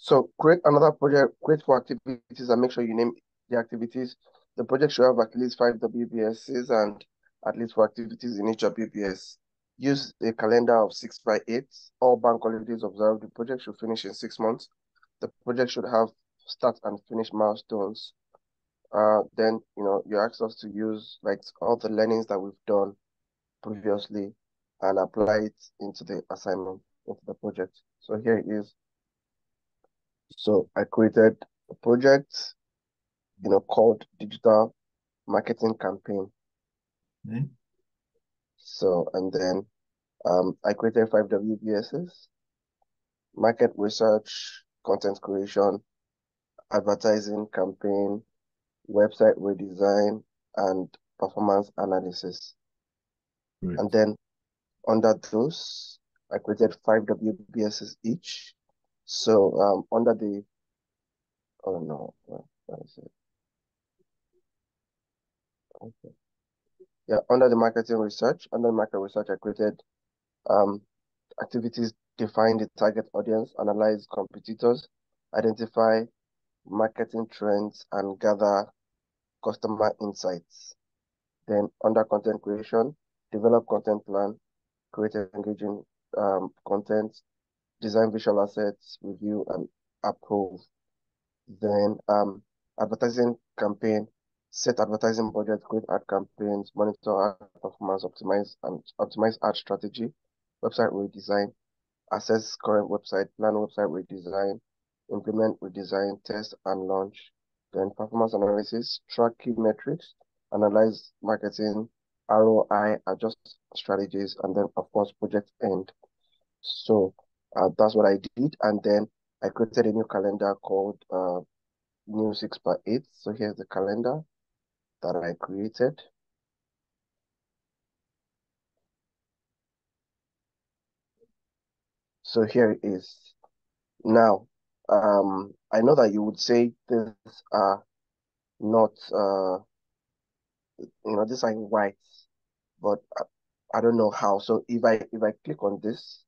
So create another project, create four activities and make sure you name the activities. The project should have at least 5 WBSs and at least four activities in each WBS. Use a calendar of 6 by 8. All bank holidays observed. The project should finish in 6 months. The project should have start and finish milestones. Then, you ask us to use like all the learnings that we've done previously and apply it into the assignment, into the project. So here it is. So I created a project, called Digital Marketing Campaign. Okay. So, and then I created 5 WBSs: market research, content creation, advertising campaign, website redesign, and performance analysis. Great. And then under those, I created 5 WBSs each. So under the, oh no, what is it? Okay. Yeah, under the market research, I created um, activities: define the target audience, analyze competitors, identify marketing trends, and gather customer insights. Then under content creation, develop content plan, create engaging content, design visual assets, review and approve. Then advertising campaign, set advertising budget, create ad campaigns, monitor ad performance, optimize ad strategy, website redesign, assess current website, plan website redesign, implement redesign, test and launch. Then performance analysis, track key metrics, analyze marketing, ROI, adjust strategies, and then of course project end. So that's what I did. And then I created a new calendar called New 6 by 8. So here's the calendar that I created. So here it is. Now, I know that you would say these are not, these are in white, but I don't know how. So if I click on this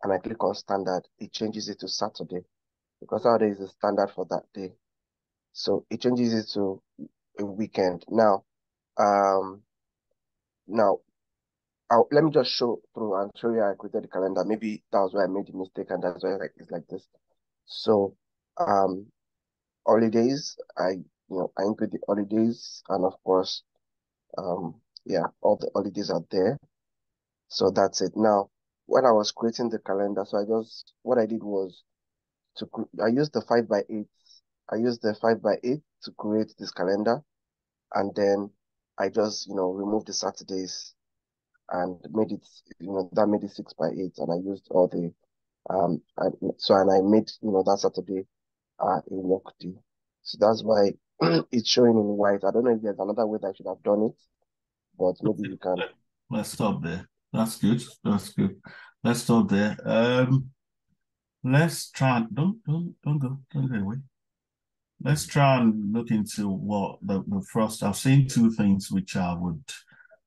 and I click on standard, it changes it to Saturday because Saturday is the standard for that day. So it changes it to a weekend. Um, now let me just show through and show you how I created the calendar. Maybe that was where I made the mistake, and that's why it's like this. So, um, holidays, I include the holidays, and of course, yeah, all the holidays are there. So that's it. Now, when I was creating the calendar, what I did was I used the 5 by 8. I used the 5 by 8 to create this calendar, and then I just, removed the Saturdays and made it, that made it 6 by 8, and I used all the and I made, that Saturday a work day. So that's why it's showing in white. I don't know if there's another way that I should have done it, but maybe you can. Let's stop there. That's good. That's good. Let's stop there. Let's try. Don't go. Don't go away. Let's try and look into what the first. I've seen two things which I would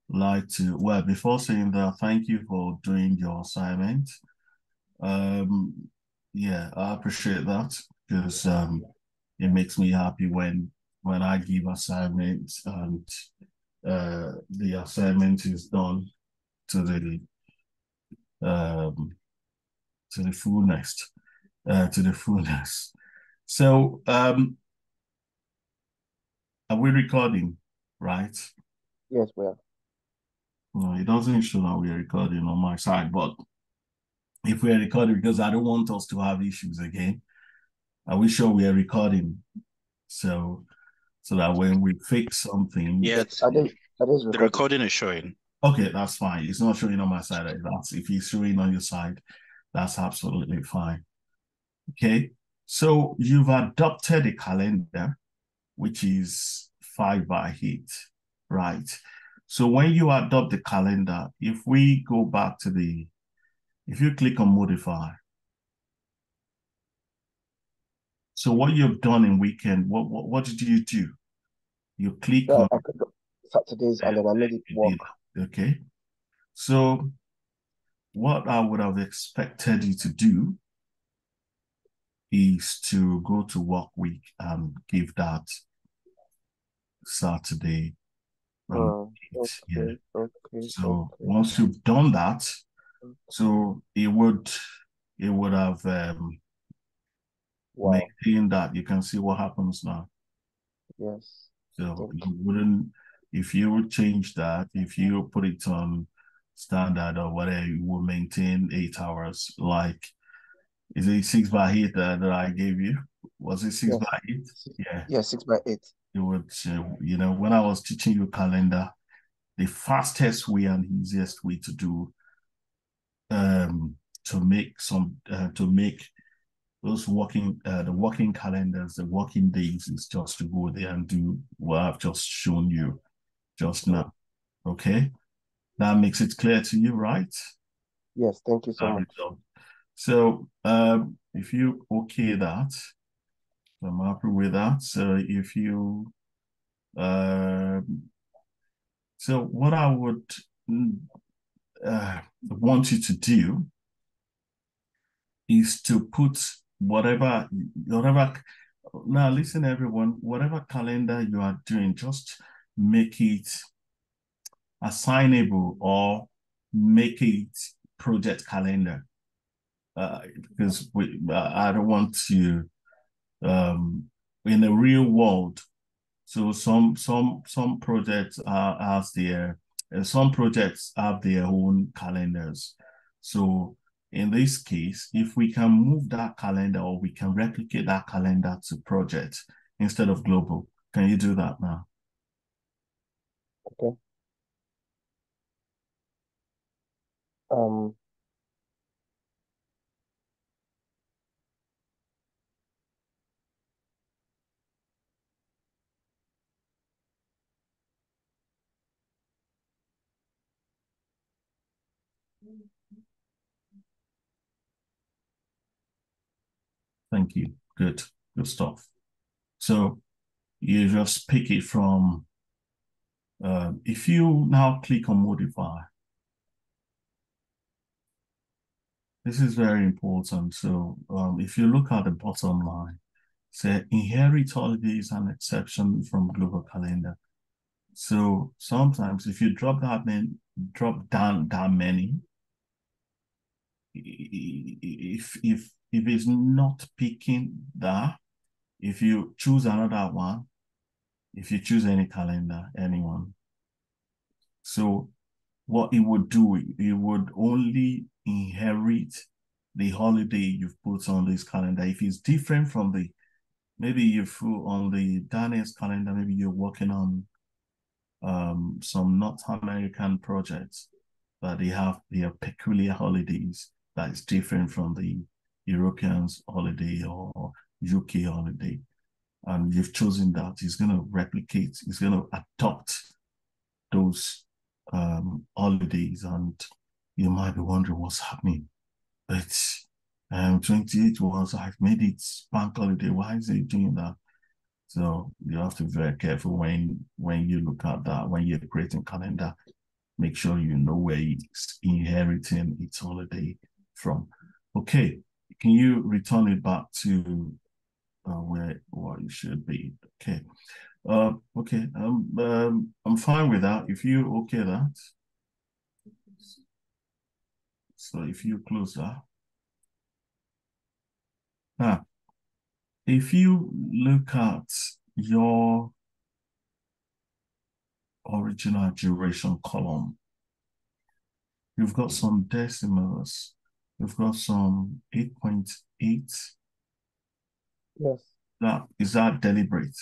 like to. Well, before saying that, thank you for doing your assignment. Um, yeah, I appreciate that because it makes me happy when I give assignments and the assignment is done to the um to the fullness to the fullness. So are we recording, right? Yes, well, No, it doesn't show that we're recording on my side, but if we're recording, because I don't want us to have issues again, are we sure we are recording? So so that when we fix something, Yeah, that is the recording. recording is showing. okay, that's fine. It's not showing on my side. That's if it's showing on your side, that's absolutely fine. Okay. So you've adopted a calendar, which is 5 by 8, right? So when you adopt the calendar, if we go back to if you click on modify, so what you've done in weekend, what did you do? You click So on I could go Saturdays and then I made it you work. did it, okay? So what I would have expected you to do is to go to work week and give that Saturday. Yeah. Okay, okay, So okay. once you've done that, so it would have Wow. maintained that. You can see what happens now. Yes. So Thank you wouldn't, if you would change that, if you put it on standard or whatever, you will maintain 8 hours. Like, is it 6 by 8 that I gave you? Was it six you. Yes. by eight? Yeah. Yeah, 6 by 8. It would, when I was teaching you calendar, the fastest way and easiest way to do um to make those the working calendars, the working days is just to go there and do what I've just shown you just Oh, now. Okay, that makes it clear to you, right? yes, thank you so That much. result. So if you okay that, I'm happy with that. So if you so what I would want you to do is to put whatever. Now, listen, everyone. Whatever calendar you are doing, just make it assignable or make it project calendar. Because I don't want to in the real world. So some projects some projects have their own calendars. So in this case, if we can move that calendar or we can replicate that calendar to project instead of global, can you do that now? Okay. Um, Thank you. Good stuff. So you just pick it from, if you now click on modify, this is very important. So if you look at the bottom line, say inherit holidays and exception from global calendar. So sometimes if you drop down that many, if it's not picking that, if you choose another one, if you choose any calendar, anyone, so what it would do, it would only inherit the holiday you've put on this calendar. If it's different from the, maybe you flew on the Daniel's calendar, maybe you're working on some North American projects that they have their peculiar holidays that is different from the Europeans holiday or UK holiday. And you've chosen that, it's going to replicate, it's going to adopt those holidays, and you might be wondering what's happening. But 28 was, I've made it bank holiday. Why is it doing that? So you have to be very careful when you look at that, when you're creating calendar, make sure you know where it's inheriting its holiday from. Okay, can you return it back to where what it should be? Okay. Okay. I'm fine with that. If you okay that, so if you close that. Now, if you look at your original duration column, you've got some decimals. You've got some 8.8. yes. That is that deliberate?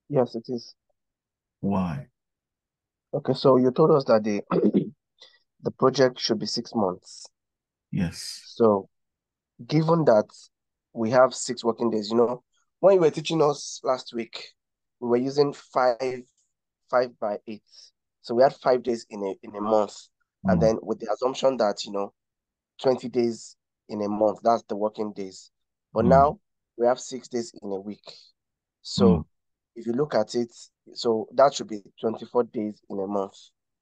Yes, it is. Why? Okay, so you told us that the project should be 6 months. Yes. So given that we have 6 working days, when you were teaching us last week, we were using 5 by 8. So we had 5 days in a month. And Mm, then with the assumption that, 20 days in a month, that's the working days. But mm, now we have 6 days in a week. mm, So if you look at it, so that should be 24 days in a month.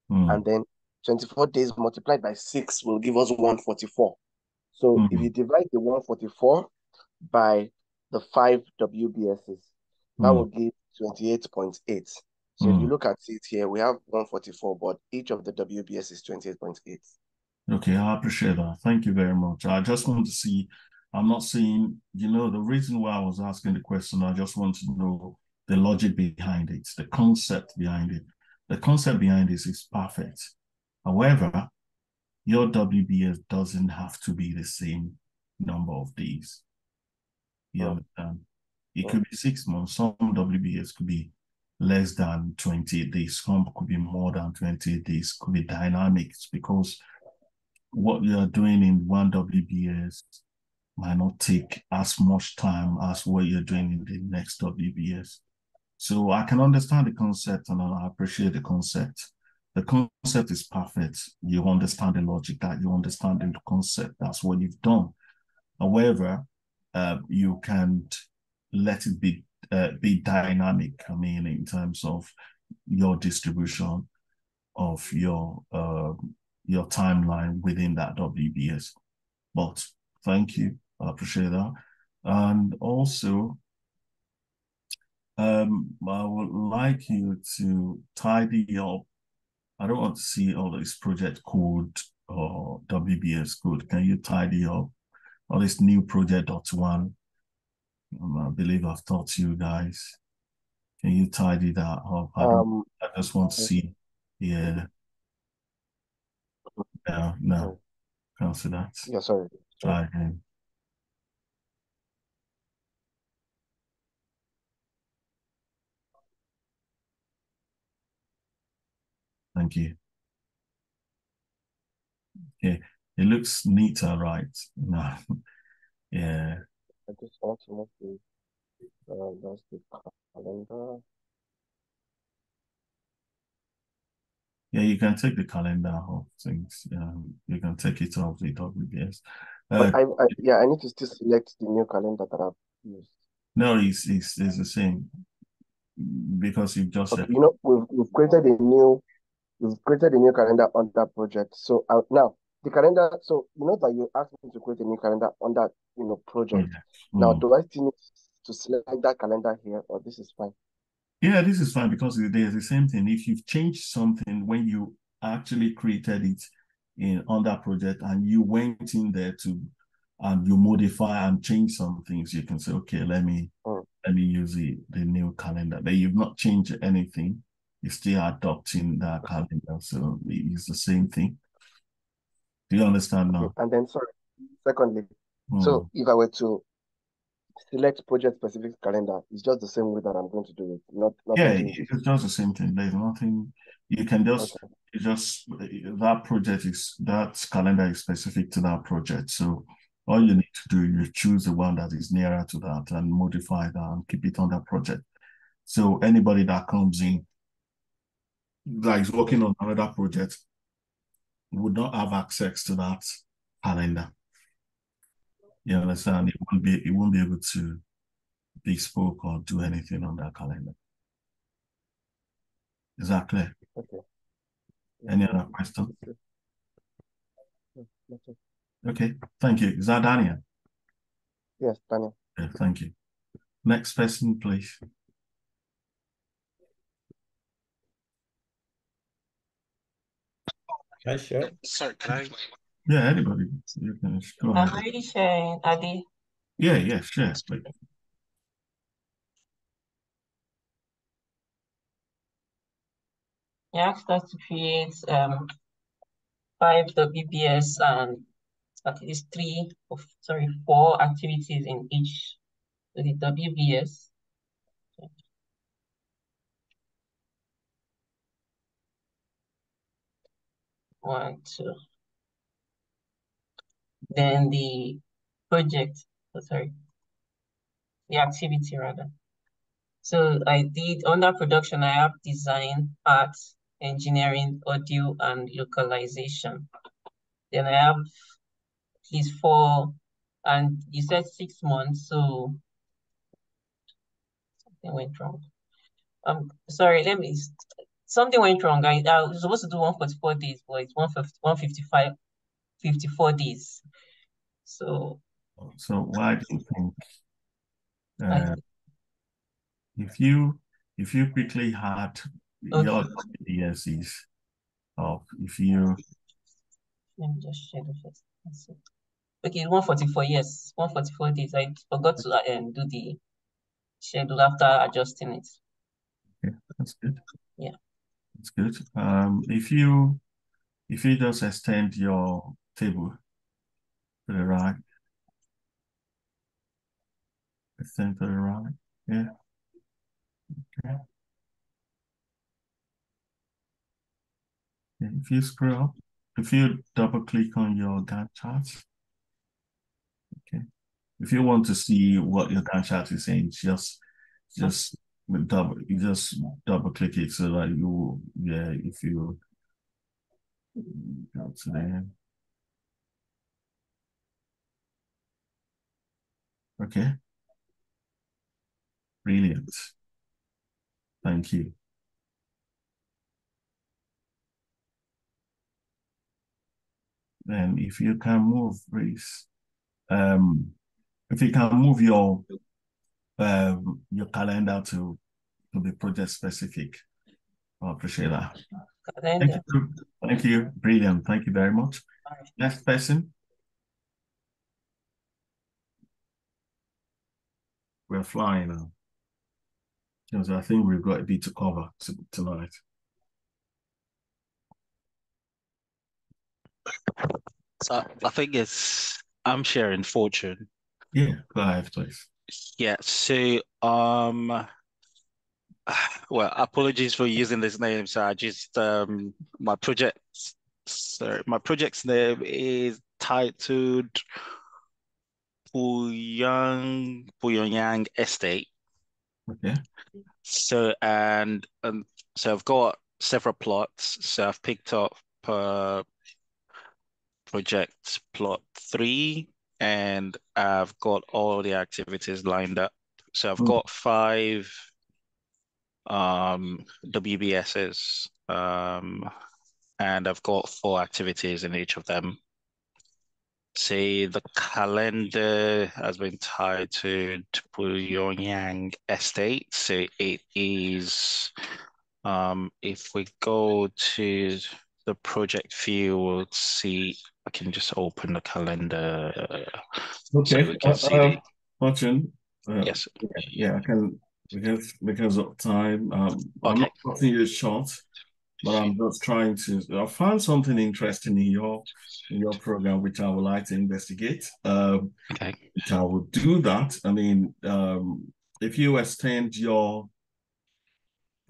mm, And then 24 days multiplied by 6 will give us 144. So if you mm, divide the 144 by the 5 WBSs. That will give 28.8. So if you look at it here, we have 144, but each of the WBS is 28.8. Okay, I appreciate that. Thank you very much. I just want to see, I'm not saying, the reason why I was asking the question, I just want to know the logic behind it, the concept behind it. The concept behind this is perfect. However, your WBS doesn't have to be the same number of days. You understand? It could be 6 months. Some WBS could be less than 28 days. Some could be more than 28 days. Could be dynamics because what you are doing in one WBS might not take as much time as what you're doing in the next WBS. So I can understand the concept and I appreciate the concept. The concept is perfect. You understand the logic, that you understand the concept. That's what you've done. However, you can't let it be dynamic. I mean, in terms of your distribution of your timeline within that WBS. But thank you, I appreciate that. And also, I would like you to tidy up. I don't want to see all this project code or WBS code. Can you tidy up all this new project.1? I believe I've taught you guys. Can you tidy that up? I just want to see. Yeah. No, can't see that. Yeah, sorry. Try again. Thank you. Okay, it looks neater, right? No, yeah. I just want to move that's the calendar. Yeah, you can take the calendar off things. You can take it off the WBS. But I need to still select the new calendar that I've used. No, it's the same because you've just Okay, we've created a new calendar on that project. So now the calendar, so that you asked me to create a new calendar on that project. Now, do I still need to select that calendar here, or this is fine? Yeah, this is fine because there's the same thing. If you've changed something when you actually created it on that project and you went in there and you modify and change some things, you can say, okay, let me use the new calendar. But you've not changed anything. You're still adopting that calendar. So it's the same thing. Do you understand now? And then, sorry, secondly, so if I were to select project specific calendar, it's just the same way that I'm going to do it. Nothing changes. It's just the same thing. There's nothing you can just that calendar is specific to that project. So all you need to do, you choose the one that is nearer to that and modify that and keep it on that project. So anybody that comes in that is working on another project would not have access to that calendar. You understand? It won't be able to bespoke or do anything on that calendar. Is that clear? Okay. Any other question? Okay, thank you. Is that Daniel? Yes, Daniel. Okay, thank you. Next person, please. Yeah, sure. Sorry, can I? Yeah, anybody. You can go ahead. I'm really sharing, Adi. Yeah, sure. Please. You asked us to create 5 WBS and at least 4 activities in each of the WBS. One, two. Then the project, the activity rather. So I did under production, I have design, art, engineering, audio, and localization. Then I have at least 4, and you said 6 months, so something went wrong. Sorry, something went wrong. I was supposed to do 144 days, but it's 155, 54 days. So So why do you think I if you quickly had your okay. DSCs of if you Let me just share the first. Let's see. Okay, 144, yes. 144 days. I forgot to do the schedule after adjusting it. okay, that's good. Yeah. That's good. If you just extend your table to the right, extend to the right, yeah. Okay. Yeah, if you scroll up, if you double click on your Gantt chart, okay. If you want to see what your Gantt chart is saying, just double click it so that you yeah, if you go to there. Okay. Brilliant. Thank you. Then if you can move, please. If you can move your calendar to be project specific, I appreciate that. Thank Calendar. you. Thank you. Brilliant. Thank you very much. Next person. We're flying now. Because I think we've got a bit to cover tonight. So I think I'm sharing Fortune. Yeah, go ahead, please. Yeah, so well, apologies for using this name. So I just my project my project's name is titled Puyang Estate. Okay. So so I've got several plots. So I've picked up project plot 3, and I've got all the activities lined up. So I've got 5 WBSs, and I've got 4 activities in each of them. Say the calendar has been tied to Pyongyang Estate. So it is, if we go to the project view, we'll see, I can just open the calendar so Okay. we can see the, Fortune. yes. Yeah, I can because of time. I'm Okay. not cutting you short, but I'm just trying to. I found something interesting in your program, which I would like to investigate. Okay. Which I will do that. I mean, if you extend your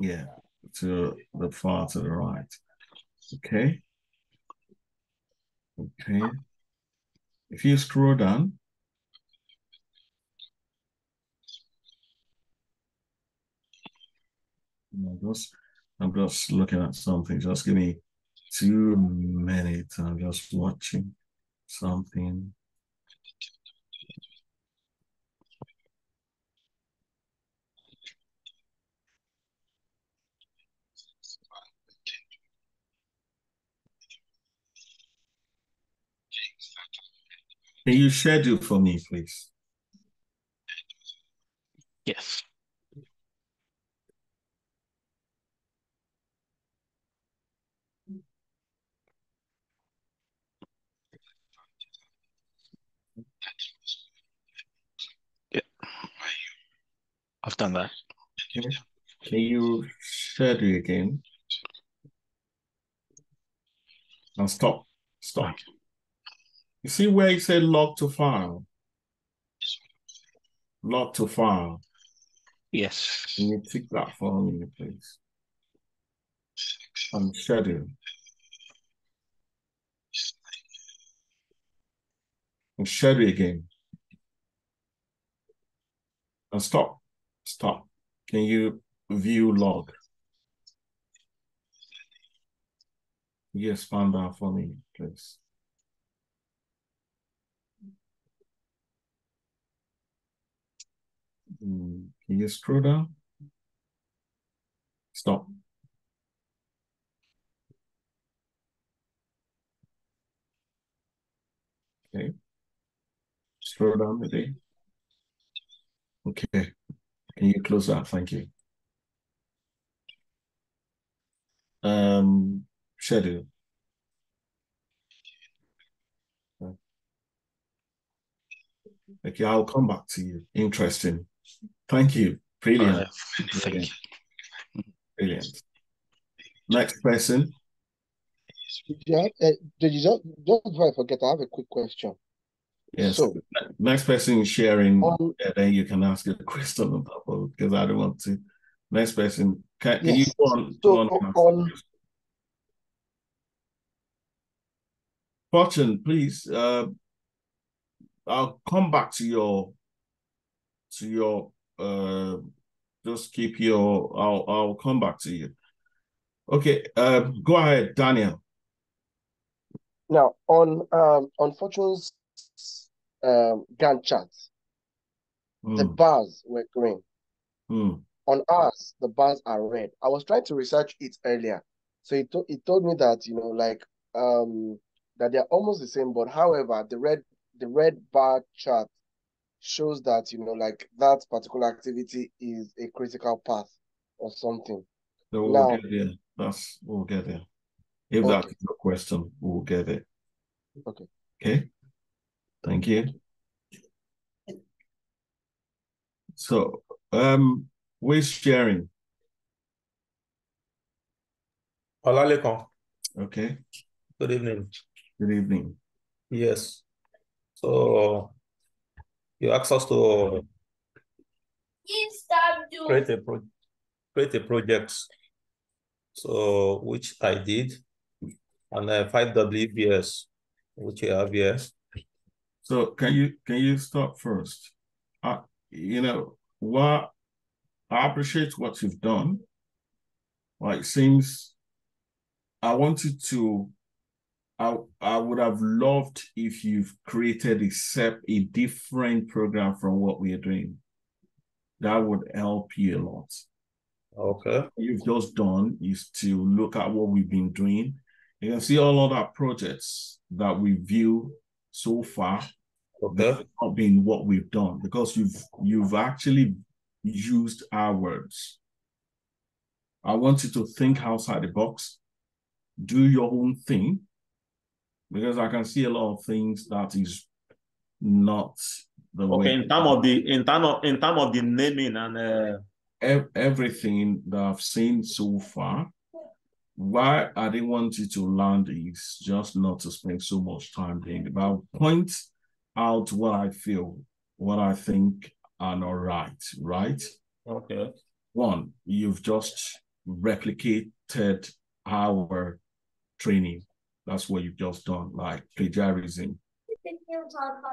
to the far to the right. Okay. Okay. If you scroll down, I'm just looking at something. Just give me 2 minutes. I'm just watching something. Can you schedule for me, please? Yes. Yeah. I've done that. Okay. Can you schedule again? Now stop. Stop. Okay. You see where it said log to file? Log to file. Yes. Can you tick that for me, please? And schedule. And schedule again. And stop. Stop. Can you view log? Can you expand that for me, please? Can you scroll down? Stop. Okay. scroll down a bit. Okay. Can you close that? Thank you. Schedule. Okay, I'll come back to you. Interesting. Thank you. Brilliant. Thank you. Brilliant. Next person. Yeah, just before I forget, I have a quick question. Yes. So, next person is sharing, then you can ask a question on top of it, because I don't want to. Next person, can you go on? So Fortune, please. I'll come back to your just keep your. I'll come back to you. Okay. Go ahead, Daniel. Now on Fortune's Gantt chart, the bars were green. On ours, the bars are red. I was trying to research it earlier, so it told me that, you know, like that they're almost the same, but however, the red bar chart shows that, you know, like that particular activity is a critical path or something. So we'll get there. We'll get there. If that's your question, we'll get it. Okay. Okay. Thank you. So, who is sharing? Olalekan. Okay. Good evening. Good evening. Yes. So you asked us to create a project. So which I did, and 5 WBS, which you have here. So can you stop first? You know what? I appreciate what you've done. Like, it seems I wanted to. I would have loved if you've created a different program from what we are doing. That would help you a lot. Okay. What you've just done is to look at what we've been doing. You can see all of our projects that we view so far. Okay. Not been what we've done, because you've actually used our words. I want you to think outside the box, do your own thing, because I can see a lot of things that is not the way. In terms of the naming and everything that I've seen so far, why I didn't want you to learn is just not to spend so much time doing it. But I'll point out what I feel, what I think are not right? Okay. One, you've just replicated our training. That's what you've just done, like plagiarism.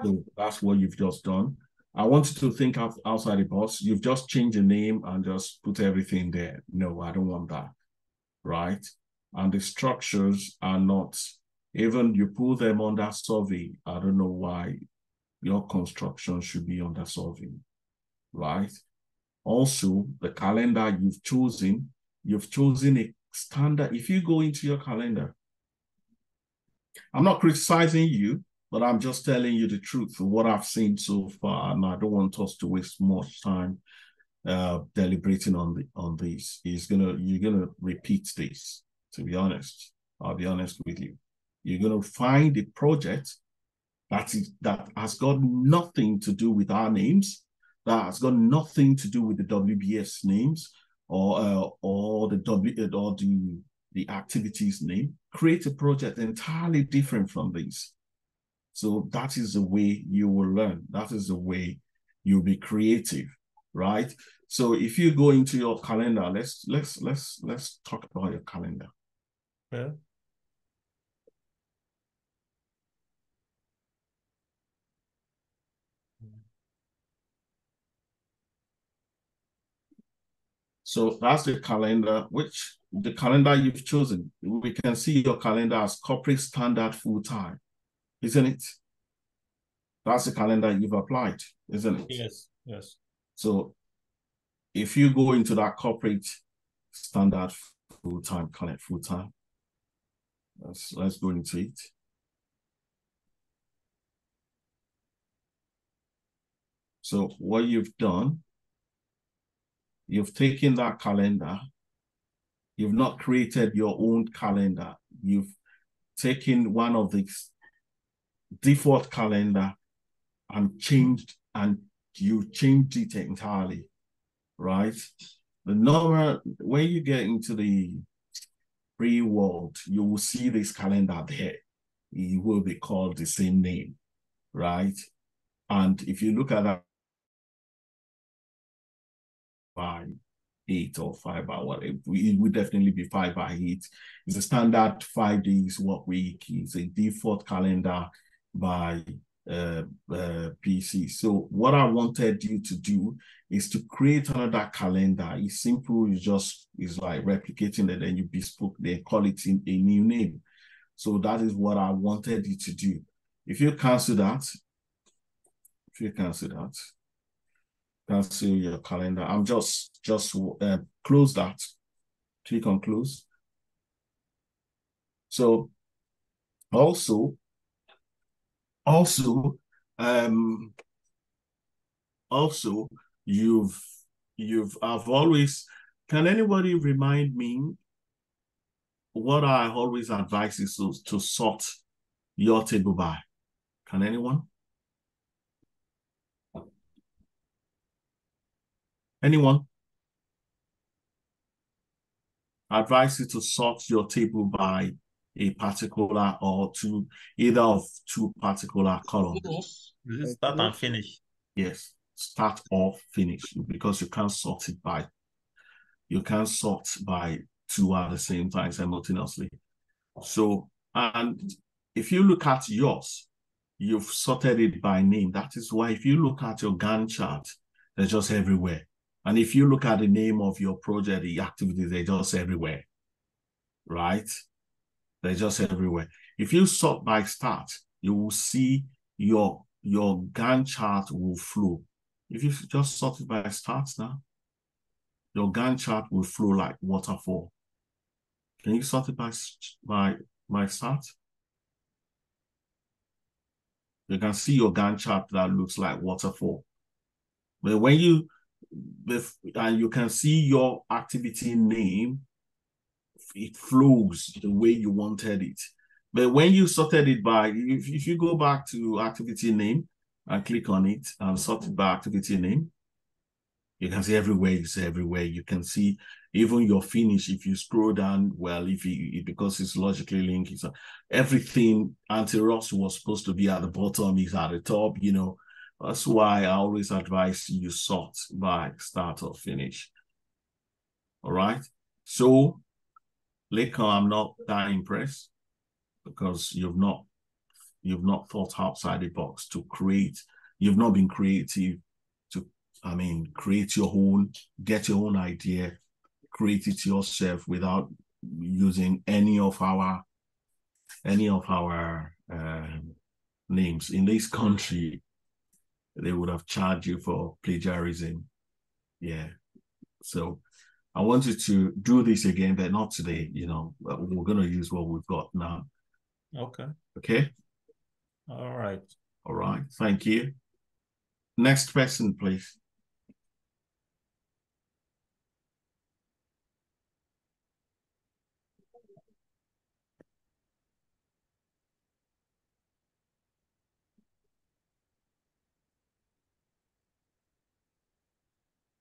So that's what you've just done. I want you to think outside the box. You've just changed the name and just put everything there. No, I don't want that, right? And the structures are not, even you put them under survey. I don't know why your construction should be under survey, right? Also, the calendar you've chosen a standard. If you go into your calendar, I'm not criticizing you, but I'm just telling you the truth of what I've seen so far, and I don't want us to waste much time deliberating on this. You're gonna repeat this. To be honest, I'll be honest with you. You're gonna find a project that has got nothing to do with our names, that has got nothing to do with the WBS names or the activities name. Create a project entirely different from these. So that is the way you will learn. That is the way you'll be creative, right? So if you go into your calendar, let's talk about your calendar. Yeah. So that's the calendar, the calendar you've chosen. We can see your calendar as corporate standard full-time, isn't it? That's the calendar you've applied, isn't it? Yes, yes. So if you go into that corporate standard full-time, let's go into it. So what you've done, you've taken that calendar, you've not created your own calendar. You've taken one of the default calendar and you changed it entirely, right? The normal, when you get into the free world, you will see this calendar there. It will be called the same name, right? And if you look at that 5/8 or 5/8, it would definitely be 5/8. It's a standard 5 days work week. It's a default calendar by PC. So what I wanted you to do is to create another calendar. It's simple. It's like replicating it, and you bespoke, they call it in a new name. So that is what I wanted you to do. If you cancel that, cancel your calendar. I'm just close that. Click on close. So also I've always, can anybody remind me what I always advise is to sort your table by? Can anyone? Anyone? I advise you to sort your table by a particular or either of two particular columns. Finish. Start and finish. Yes, start or finish, because you can't sort by two at the same time simultaneously. So, and if you look at yours, you've sorted it by name. That is why if you look at your Gantt chart, they're just everywhere. And if you look at the name of your project, the activities, they're just everywhere, right? They're just everywhere. If you sort by start, you will see your Gantt chart will flow. If you just sort it by start now, your Gantt chart will flow like waterfall. Can you sort it by start? You can see your Gantt chart that looks like waterfall. But when you can see your activity name, it flows the way you wanted it. But when you sorted it by, if you go back to activity name and click on it and sort it by activity name, you can see everywhere. You can see even your finish. If you scroll down, well, because it's logically linked, it's everything anti-rust was supposed to be at the bottom is at the top, you know. That's why I always advise you sort by start or finish. All right. So, Leko, I'm not that impressed because you've not thought outside the box to create. You've not been creative to, create your own, get your own idea, create it yourself without using any of our names. In this country, they would have charged you for plagiarism. Yeah. So I want you to do this again, but not today. You know, we're going to use what we've got now. Okay. Okay. All right. All right. Thank you. Next person, please.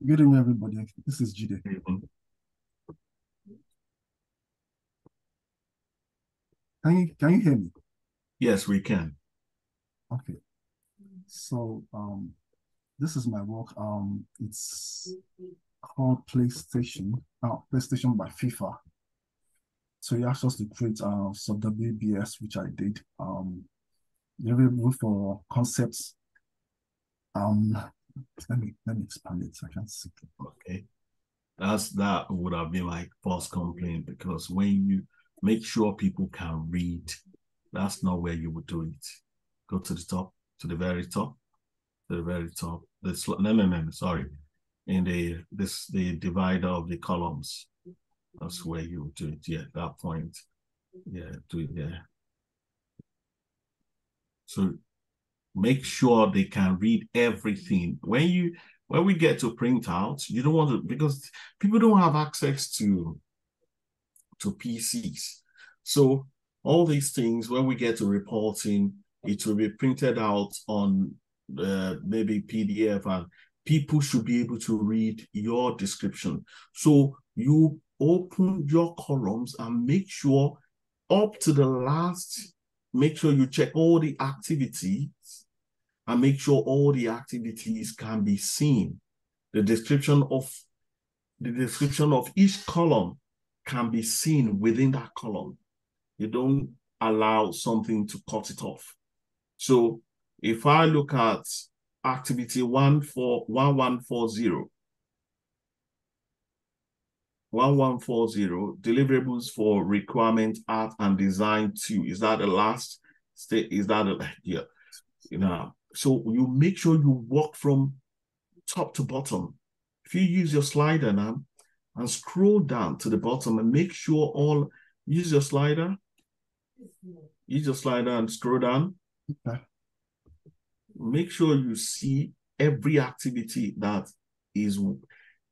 Good evening, everybody. This is Jide. Can you hear me? Yes, we can. Okay. So this is my work. It's called PlayStation by FIFA. So you asked us to create some WBS, which I did. Available for concepts. Let me expand it so I can see. Okay. That would have been my first complaint, because when you make sure people can read, that's not where you would do it. Go to the top, to the very top, to the very top. Sorry. In the divider of the columns, that's where you would do it. Yeah, that point. Yeah, do it there. So make sure they can read everything. When we get to printouts, you don't want to, because people don't have access to PCs. So all these things, when we get to reporting, it will be printed out on maybe PDF, and people should be able to read your description. So you open your columns and make sure up to the last, make sure you check all the activities and make sure all the activities can be seen. The description of each column can be seen within that column. You don't allow something to cut it off. So if I look at activity 1140, deliverables for requirement art and design 2. Is that the last state? Is that yeah? You know, so you make sure you work from top to bottom. If you use your slider now and scroll down to the bottom and make sure use your slider and scroll down. Okay. Make sure you see every activity that is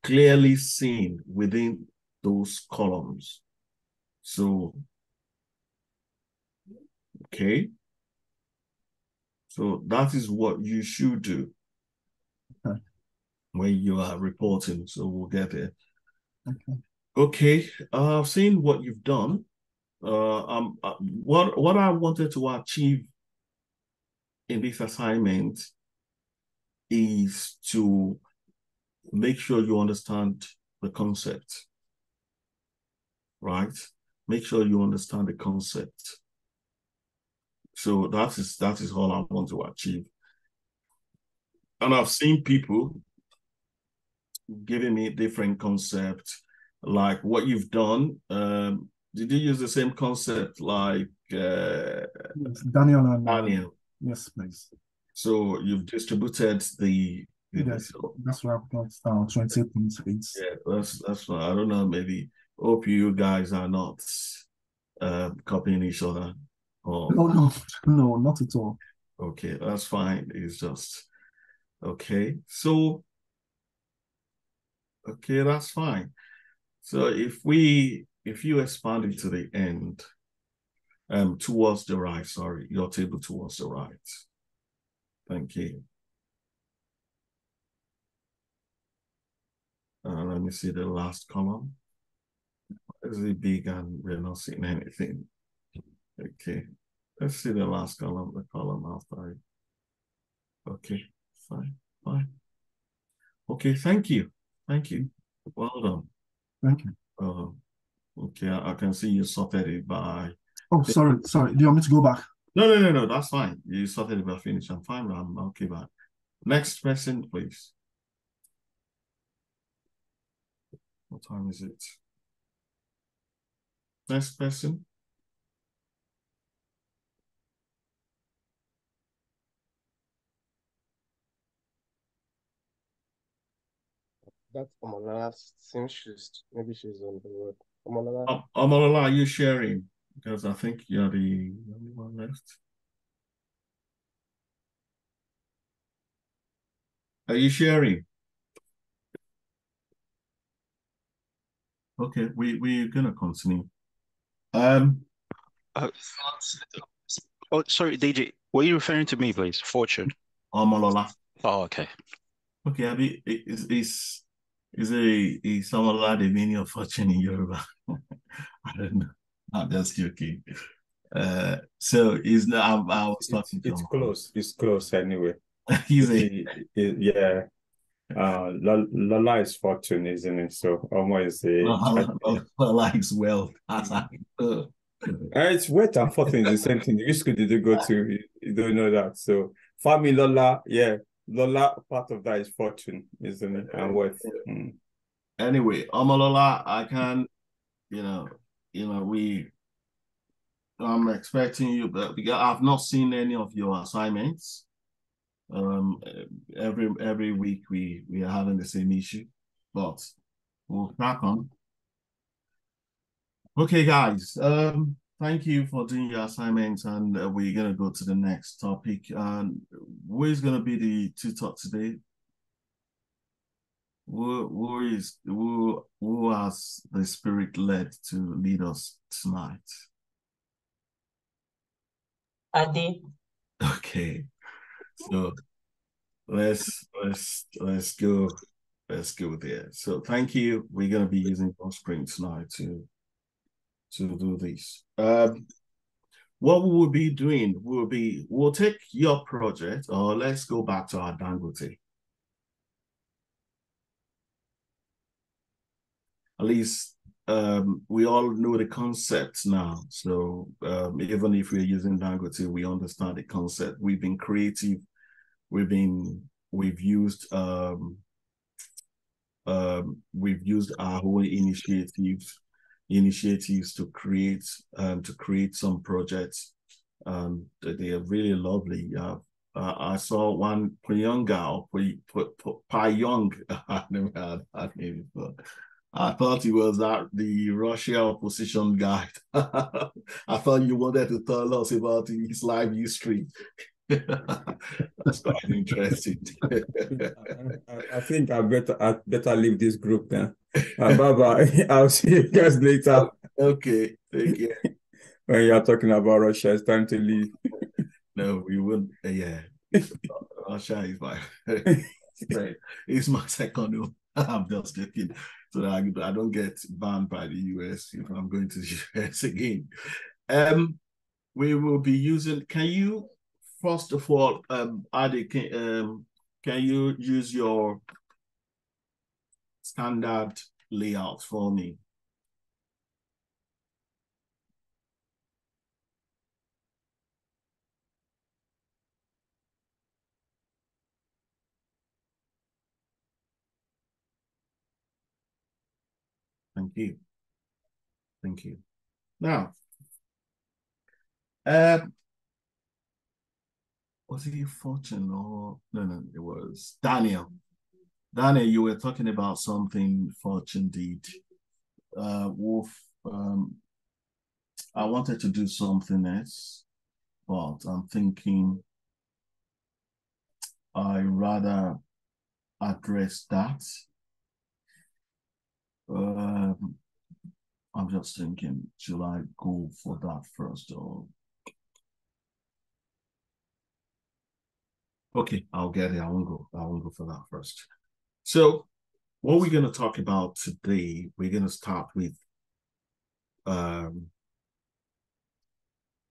clearly seen within those columns. So, okay. So that is what you should do when you are reporting. So we'll get there. Okay. I've seen what you've done. What I wanted to achieve in this assignment is to make sure you understand the concept, right? Make sure you understand the concept. So that is all I want to achieve. And I've seen people giving me different concepts, like what you've done. Did you use the same concept like yes, Daniel and Daniel? Yes, please. So you've distributed the yes, that's what I've got 20.8. Yeah, that's fine. I don't know, maybe hope you guys are not copying each other. Or No, not at all. Okay, that's fine. It's just okay. So okay, that's fine. So if you expand it to the end, towards the right, sorry, your table towards the right. Thank you. Let me see the last column. Is it big and we're not seeing anything? Okay, let's see the last column, the column after it. Okay, fine. Okay, thank you. Well done. Thank you. Okay, I can see you sorted it by. Oh, sorry. Do you want me to go back? No, that's fine. You sorted it by finish. I'm fine. I'm okay back. Next person, please. What time is it? Next person. That's Omolola. Since maybe she's on the road. Omolola. Omolola, are you sharing? Because I think you're the only one left. Are you sharing? Okay, we're gonna continue. Oh, sorry, DJ. Were you referring to me, please? Fortune. Omolola. Oh, okay. Okay, Abi, is Omolola the meaning of fortune in Yoruba? I don't know. I'm just joking. So is now I was talking to it's close. It's close anyway. He's a yeah. Lola is fortune, isn't it? So Omo is Lola is wealth. It's wealth and fortune is the same thing. Which school did you go to? You don't know that. So family Lola, yeah. Lola, part of that is fortune, isn't it? And wealth. Anyway, Omolola, I can, I'm expecting you, but because I've not seen any of your assignments. Every week we are having the same issue, but we'll crack on. Okay, guys. thank you for doing your assignments, and we're gonna go to the next topic. And who is gonna be the tutor today? Who has the spirit led to lead us tonight? Ade. Okay, so let's go there. So thank you. We're gonna be using Offspring tonight to do this. What we will be doing we'll take your project, or let's go back to our Dangote. At least we all know the concept now. So even if we're using Dangote, we understand the concept. We've been creative. We've used our whole initiatives to create some projects. They are really lovely. I saw one Pyonga, Pyong. I never had that name before. I thought he was the Russia opposition guy. I thought you wanted to tell us about his life history. That's quite interesting. I think I better leave this group then. Bye-bye. I'll see you guys later. Okay, take care. When you're talking about Russia, it's time to leave. No, we wouldn't. Yeah, Russia is my it's my second home. I'm just joking, so that I don't get banned by the US if I'm going to the US again. We will be using. Can you, first of all, Ade, can you use your standard layout for me? Thank you. Thank you. Now, was it Fortune or no, it was Daniel. Daniel, you were talking about something Fortune did. Wolf, I wanted to do something else, but I'm thinking I rather address that. I'm just thinking, should I go for that first or? Okay, I'll get it. I won't go for that first. So what we're going to talk about today, we're going to start with a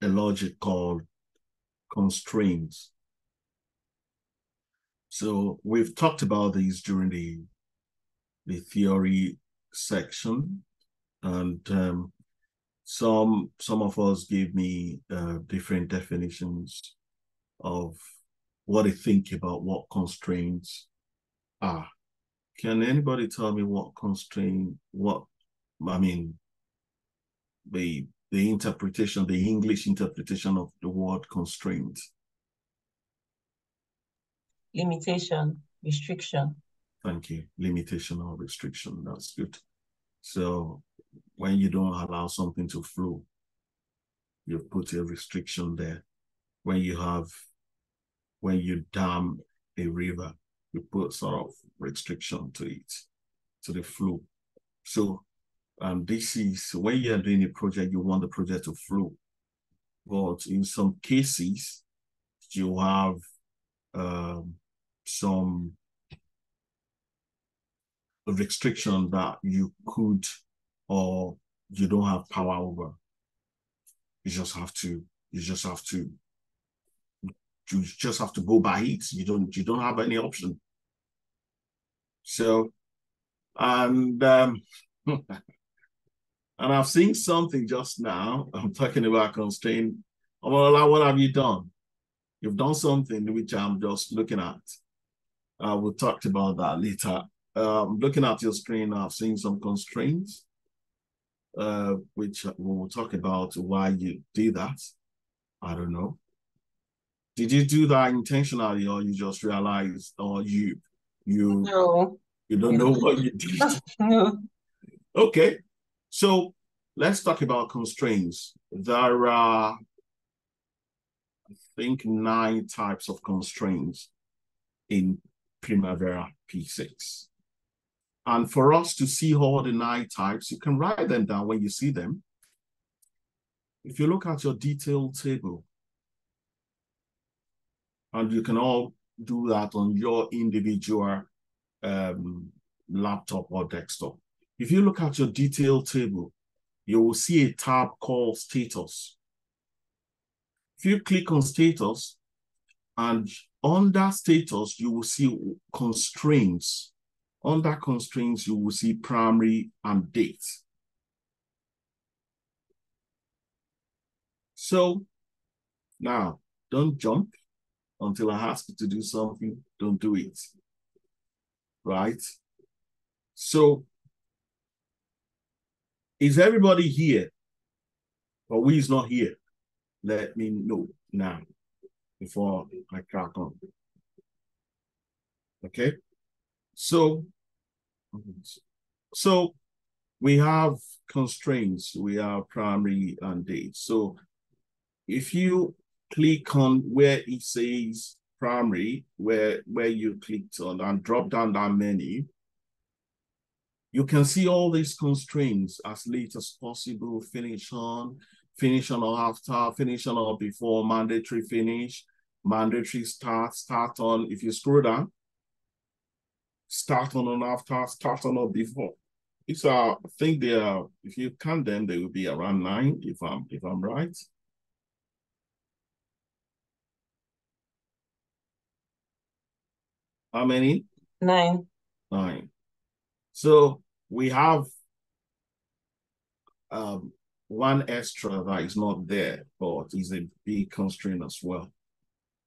logic called constraints. So we've talked about these during the theory section, and some of us gave me different definitions of what they think about what constraints are. Can anybody tell me what constraint, the interpretation, the English interpretation of the word constraint? Limitation, restriction. Thank you. Limitation or restriction. That's good. So when you don't allow something to flow, you put a restriction there. When you dam a river, you put sort of restriction to it, to the flow. So this is when you're doing a project, you want the project to flow. But in some cases, you have some restriction that you could or you don't have power over. You just have to go by it. You don't have any option. So and I've seen something just now. I'm talking about constraint. What have you done? You've done something which I'm just looking at. We'll talk about that later. Looking at your screen, I've seen some constraints, which we'll talk about why you did that. I don't know. Did you do that intentionally, or you just realized, or you No. You don't know what you did? No. Okay. So let's talk about constraints. There are, I think, 9 types of constraints in Primavera P6. And for us to see all the 9 types, you can write them down when you see them. If you look at your detailed table, and you can all do that on your individual laptop or desktop. If you look at your detailed table, you will see a tab called status. If you click on status, and under status, you will see constraints. Under constraints, you will see primary and date. So now, don't jump until I ask you to do something. Don't do it, right? So, is everybody here? Or who is not here? Let me know now before I crack on. Okay? So we have constraints. We have primary and date. So if you click on where it says primary, where you clicked on and drop down that menu, you can see all these constraints: as late as possible, finish on or after, finish on or before, mandatory finish, mandatory start on. If you scroll down, start on or after, start on or before. These are, I think they are, if you count them, they will be around 9, if I'm right. How many? 9. 9. So we have one extra that is not there, but is a big constraint as well,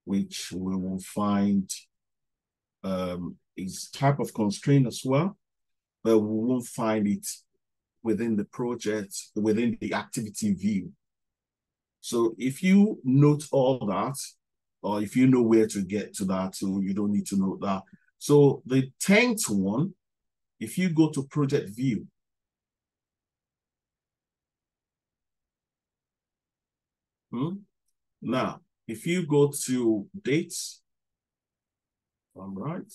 which we will find is type of constraint as well, but we won't find it within the project, within the activity view. So if you note all that, or if you know where to get to that, so you don't need to note that. So the 10th one, if you go to project view, now, if you go to dates, all right,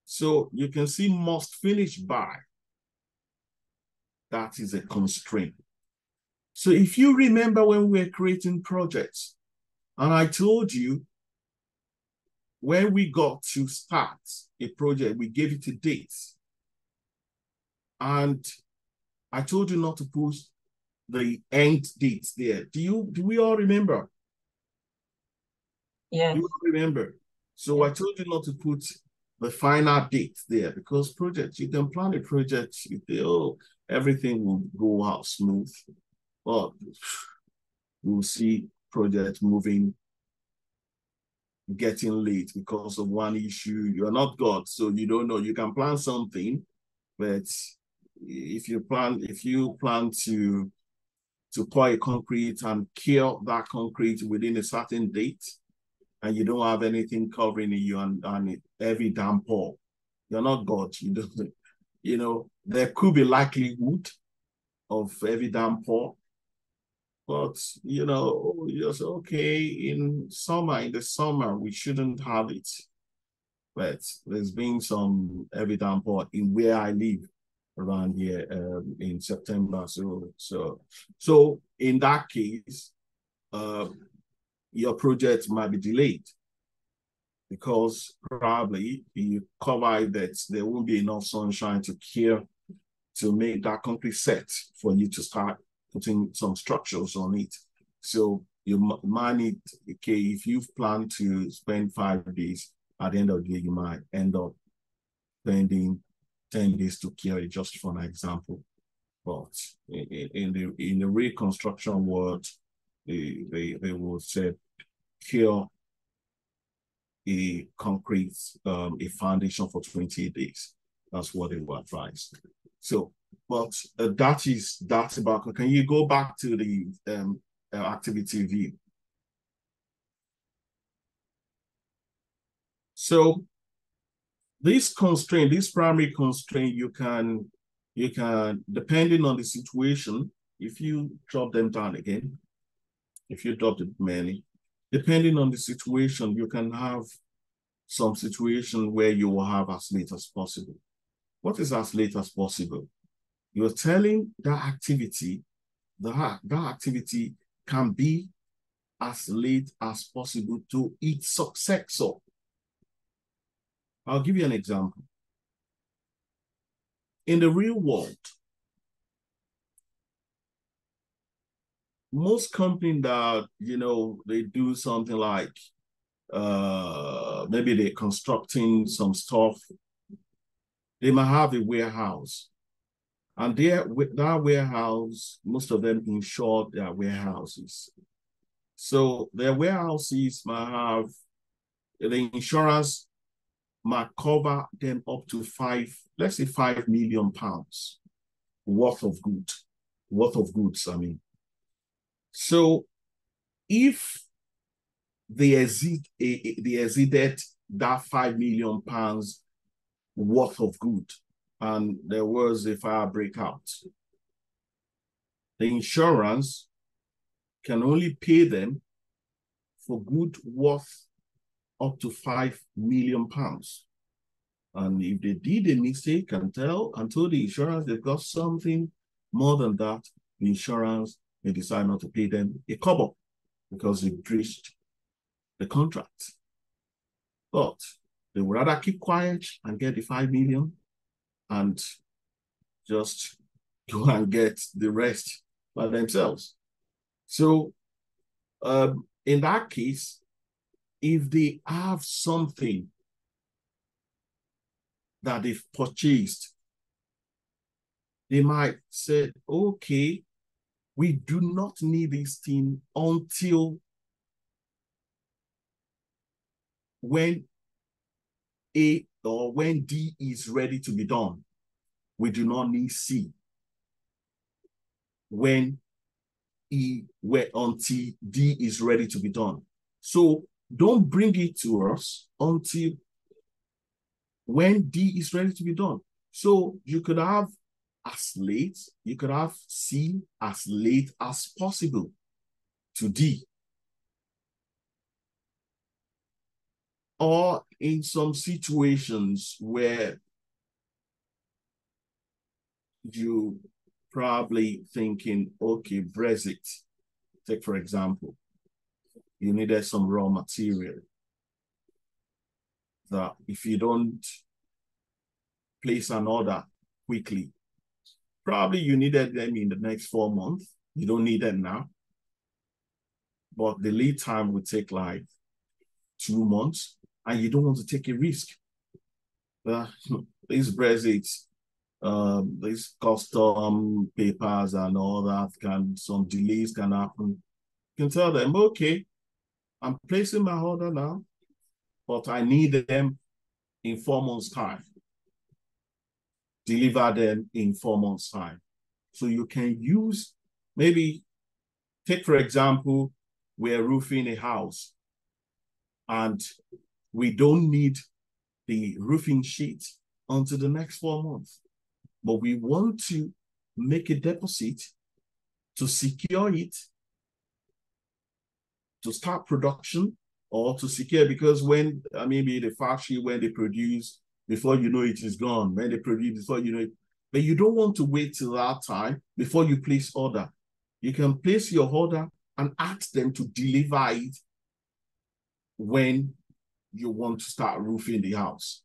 so you can see must finish by. That is a constraint. So if you remember when we were creating projects, and I told you when we got to start a project, we gave it a date. And I told you not to put the end date there. Do we all remember? Yes. You remember? So I told you not to put the final date there, because projects, you can plan a project, you think, oh, everything will go out smooth, but we'll see projects moving, getting late because of one issue. You're not God, so you don't know. You can plan something, but if you plan to pour a concrete and cure that concrete within a certain date, and you don't have anything covering you and heavy downpour, you're not God. You don't, you know, there could be likelihood of heavy downpour, but you know, you say, okay, in the summer, we shouldn't have it. But there's been some heavy downpour in where I live around here in September. So in that case, your project might be delayed because probably you cover that there won't be enough sunshine to cure, to make that concrete set for you to start putting some structures on it. So you might need, okay, if you've planned to spend 5 days, at the end of the day, you might end up spending 10 days to cure it, just for an example. But in the reconstruction world, they will say cure a concrete, a foundation for 28 days. That's what they will advise. So, but that's about. Can you go back to the activity view? So this constraint, this primary constraint, you can, depending on the situation, if you drop them down again, if you drop the many, depending on the situation, you can have some situation where you will have as late as possible. What is as late as possible? You're telling that activity, that activity can be as late as possible to its successor. I'll give you an example. In the real world, most companies that, they do something like, maybe they're constructing some stuff, they might have a warehouse. And that warehouse, most of them insure their warehouses. So their warehouses might have, the insurance might cover them up to let's say £5 million worth of goods, I mean. So if they exceeded that £5 million worth of good, and there was a fire breakout, the insurance can only pay them for good worth up to £5 million. And if they did a mistake and told the insurance they've got something more than that, the insurance may decide not to pay them a kobo because they breached the contract. But they would rather keep quiet and get the 5 million and just go and get the rest by themselves. So in that case, if they have something that they've purchased, they might say, okay, we do not need this thing until when A or when D is ready to be done. We do not need C. Until D is ready to be done. So don't bring it to us until when D is ready to be done. So you could have C as late as possible to D. Or in some situations where you probably thinking, okay, Brexit, take for example, you needed some raw material that if you don't place an order quickly, probably you needed them in the next 4 months. You don't need them now. But the lead time would take like 2 months, and you don't want to take a risk. These Brexit, these custom papers and all that, some delays can happen. You can tell them, okay, I'm placing my order now, but I need them in 4 months' time. Deliver them in 4 months' time. So you can use, maybe, take for example, we're roofing a house and we don't need the roofing sheet until the next 4 months. But we want to make a deposit to secure it, to start production, or to secure, because when, maybe the factory, when they produce, before you know it is gone. When they produce, before you know it. But you don't want to wait till that time before you place order. You can place your order and ask them to deliver it when you want to start roofing the house.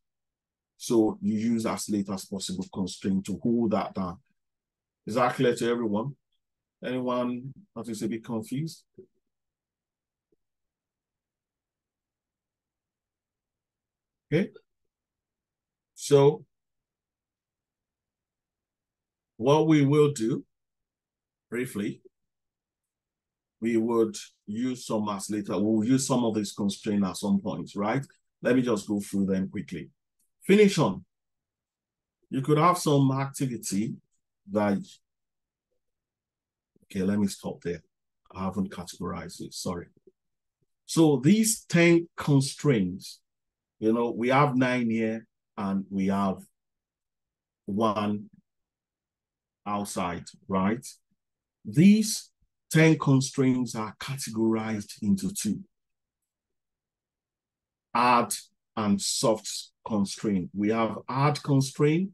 So you use as late as possible constraint to hold that down. Is that clear to everyone? Anyone that is a bit confused? Okay. So what we will do briefly, we would use some as later. We'll use some of these constraints at some point, right? Let me just go through them quickly. Finish on. You could have some activity that, okay, let me stop there. I haven't categorized it, sorry. So these 10 constraints, we have 9 here and we have 1 outside, right? These 10 constraints are categorized into two: hard and soft constraint. We have hard constraint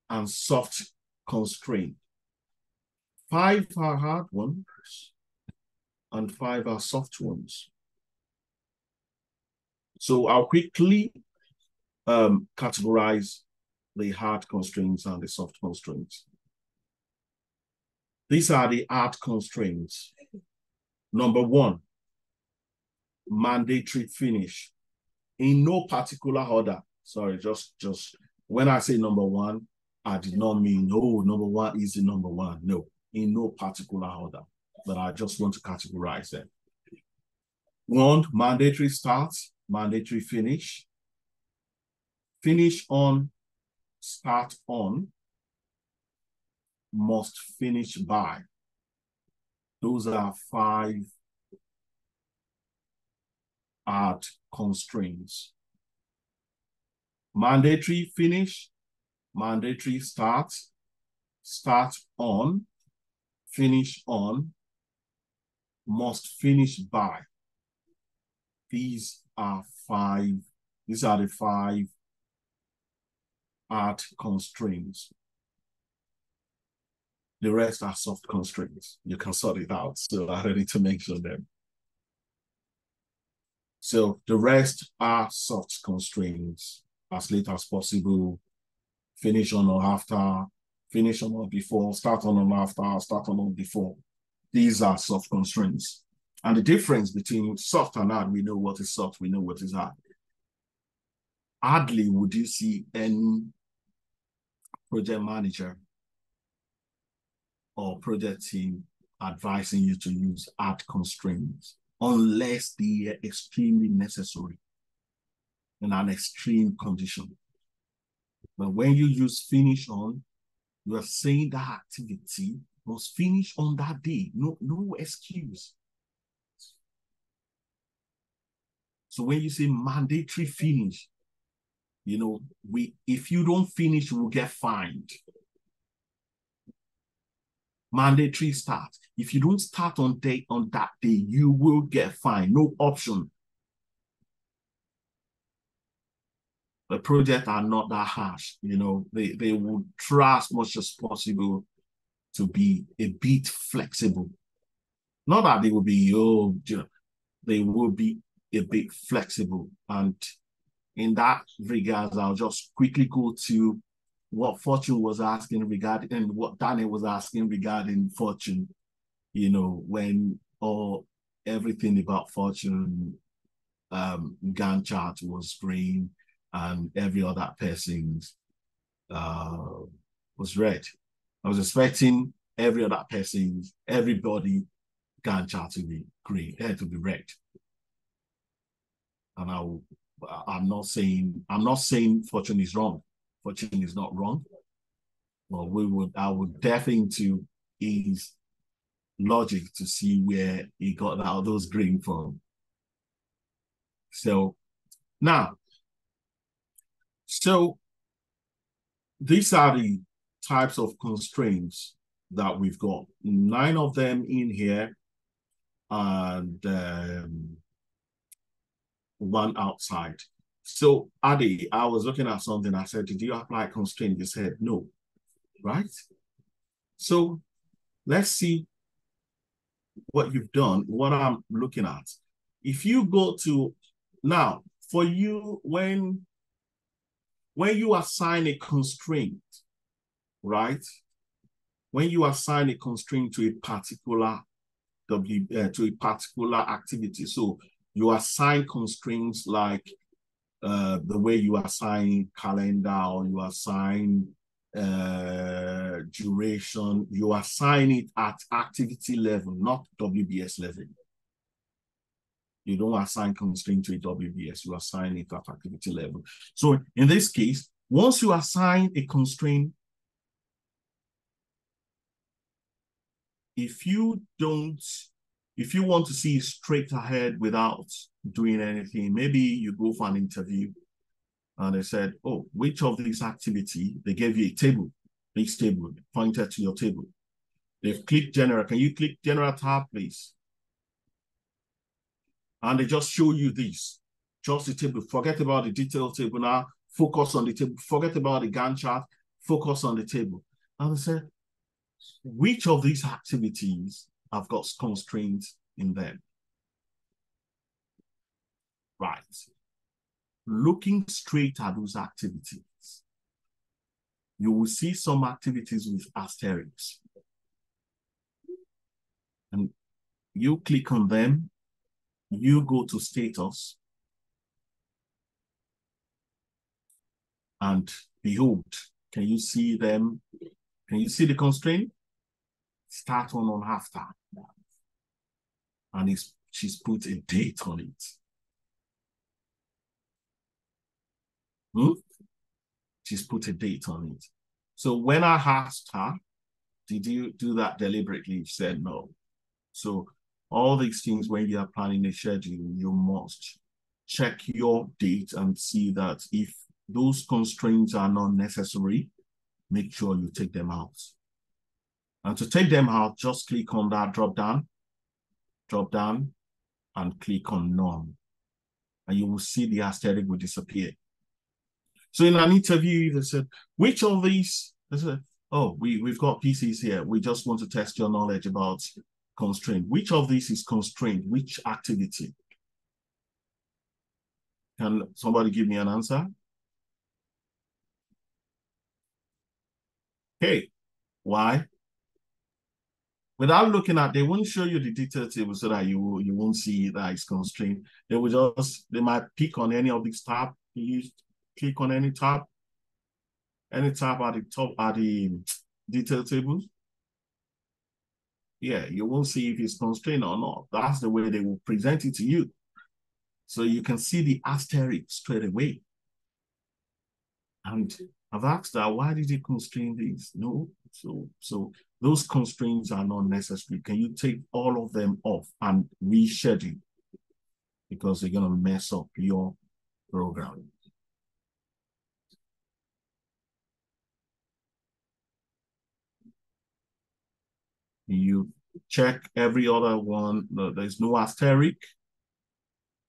and soft constraint. 5 are hard ones and 5 are soft ones. So I'll quickly categorize the hard constraints and the soft constraints. These are the hard constraints. Number 1, mandatory finish. In no particular order. Sorry, just when I say number 1, I did not mean, oh, number 1 is the number 1. No, in no particular order, but I just want to categorize them. 1, mandatory start, mandatory finish. Finish on, start on, must finish by. Those are 5 hard constraints. Mandatory finish, mandatory start, start on, finish on, must finish by. These are the 5 hard constraints. The rest are soft constraints. You can sort it out, so I don't need to mention them. So the rest are soft constraints: as late as possible, finish on or after, finish on or before, start on or after, start on or before. These are soft constraints. And the difference between soft and hard, we know what is soft, we know what is hard. Hardly would you see any project manager or project team advising you to use hard constraints unless they are extremely necessary in an extreme condition. But when you use finish on, you are saying that activity must finish on that day. No excuse. So when you say mandatory finish, you know, if you don't finish, we'll get fined. Mandatory start. If you don't start on that day, you will get fined. No option. The projects are not that harsh. You know, they will try as much as possible to be a bit flexible. Not that they will be, they will be a bit flexible. And in that regards, I'll just quickly go to what Fortune was asking regarding, and what Daniel was asking regarding Fortune. You know, when everything about Fortune Gantt chart was green and every other person's was red. I was expecting everybody Gantt chart to be green, to be red. And I'm not saying Fortune is wrong. Fortune is not wrong. Well, I would definitely into his logic to see where he got all those green from. So now, these are the types of constraints that we've got. 9 of them in here, and 1 outside. So Adi, I was looking at something. I said, did you apply constraint? You said no, right? So let's see what you've done, what I'm looking at. If you go to, now, for you, when you assign a constraint, right? When you assign a constraint to a particular activity, so you assign constraints like the way you assign calendar, or you assign duration, you assign it at activity level, not WBS level. You don't assign constraint to a WBS, you assign it at activity level. So in this case, once you assign a constraint, if you want to see straight ahead without doing anything, maybe you go for an interview and they said, oh, which of these activity, they gave you a table, this table, pointed to your table. They've clicked general. Can you click general tab, please? And they just show you this. Just the table. Forget about the detail table now. Focus on the table. Forget about the Gantt chart. Focus on the table. And they say, which of these activities have got constraints in them? Right. Looking straight at those activities, you will see some activities with asterisks. And you click on them, you go to status, and behold, can you see them? Can you see the constraint? Start on after. And she's put a date on it. She's put a date on it. So when I asked her, did you do that deliberately? She said no. So all these things, when you are planning a schedule, you must check your date and see that if those constraints are not necessary, make sure you take them out. And to take them out, just click on that drop down, and click on none. And you will see the asterisk will disappear. So in an interview, they said, which of these? They said, oh, we've got PCs here. We just want to test your knowledge about constraint. Which of these is constraint? Which activity? Can somebody give me an answer? Okay, why? Without looking at, they won't show you the detail table so that you won't see that it's constrained. They will they might pick on any of these tabs. You click on any tab at the top are the detail tables. Yeah, you won't see if it's constrained or not. That's the way they will present it to you. So you can see the asterisk straight away. And I've asked her, why did you constrain these? No, so those constraints are not necessary. Can you take all of them off and reschedule? Because they're gonna mess up your program. You check every other one, there's no asterisk,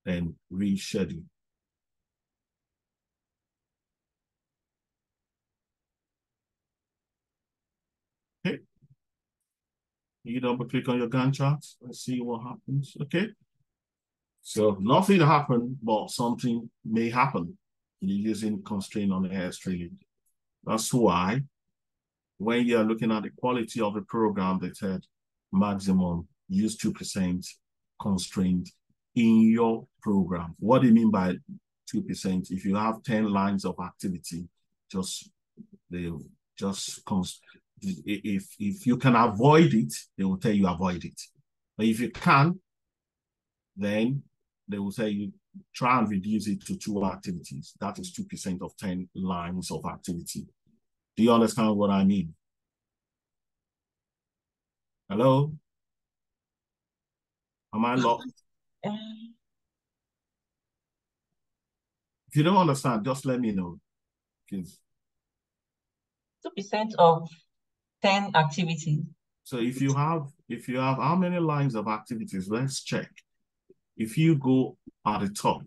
then reschedule. Okay. You double click on your Gantt charts and see what happens. Okay. So nothing happened, but something may happen. You're using constraint on the hairstyling. That's why when you're looking at the quality of the program, they said maximum use 2% constraint in your program. What do you mean by 2%? If you have 10 lines of activity, if you can avoid it, they will tell you avoid it. But if you can, then they will say you try and reduce it to 2 activities. That is 2% of 10 lines of activity. Do you understand what I mean? Hello? Am I lost? If you don't understand, just let me know. 2% of 10 activities. So if you have how many lines of activities? Let's check. If you go at the top,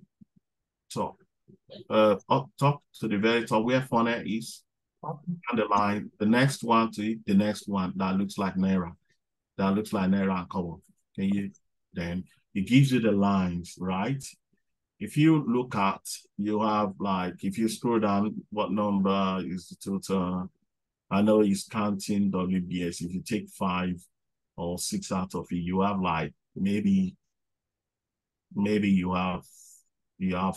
up top to the very top where funnel is, underline the next one to it, the next one that looks like Naira. That looks like Naira and cover. Can you then it gives you the lines, right? If you look at, you have like, if you scroll down, what number is the total? I know it's counting WBS. If you take 5 or 6 out of it, you have like maybe you have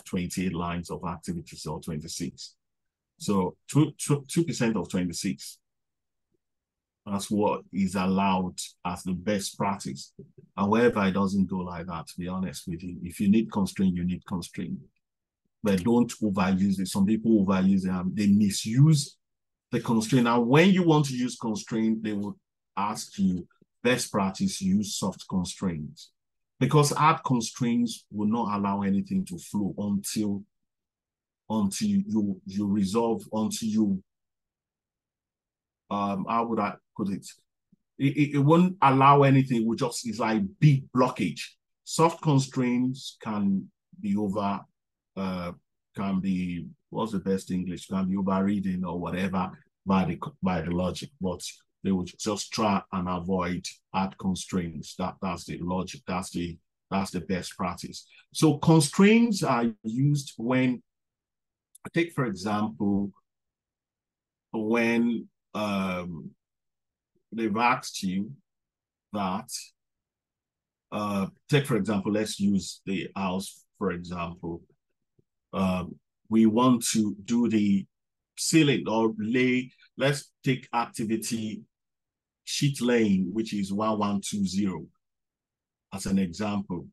28 lines of activities or 26. So 2% of 26. That's what is allowed as the best practice. However, it doesn't go like that, to be honest with you. If you need constraint, you need constraint. But don't overuse it. Some people overuse it. They misuse the constraint. Now, when you want to use constraint, they will ask you, best practice, use soft constraints. Because hard constraints will not allow anything to flow until you resolve, until you, how would I put it? it won't allow anything. It's like big blockage. Soft constraints can be what's the best English? Can be overridden or whatever by the logic, but they would just try and avoid hard constraints. That's the logic. That's the best practice. So constraints are used when, take for example, when they've asked you that, take for example, let's use the house for example. We want to do the ceiling or lay, let's take activity sheet laying, which is 1120 as an example.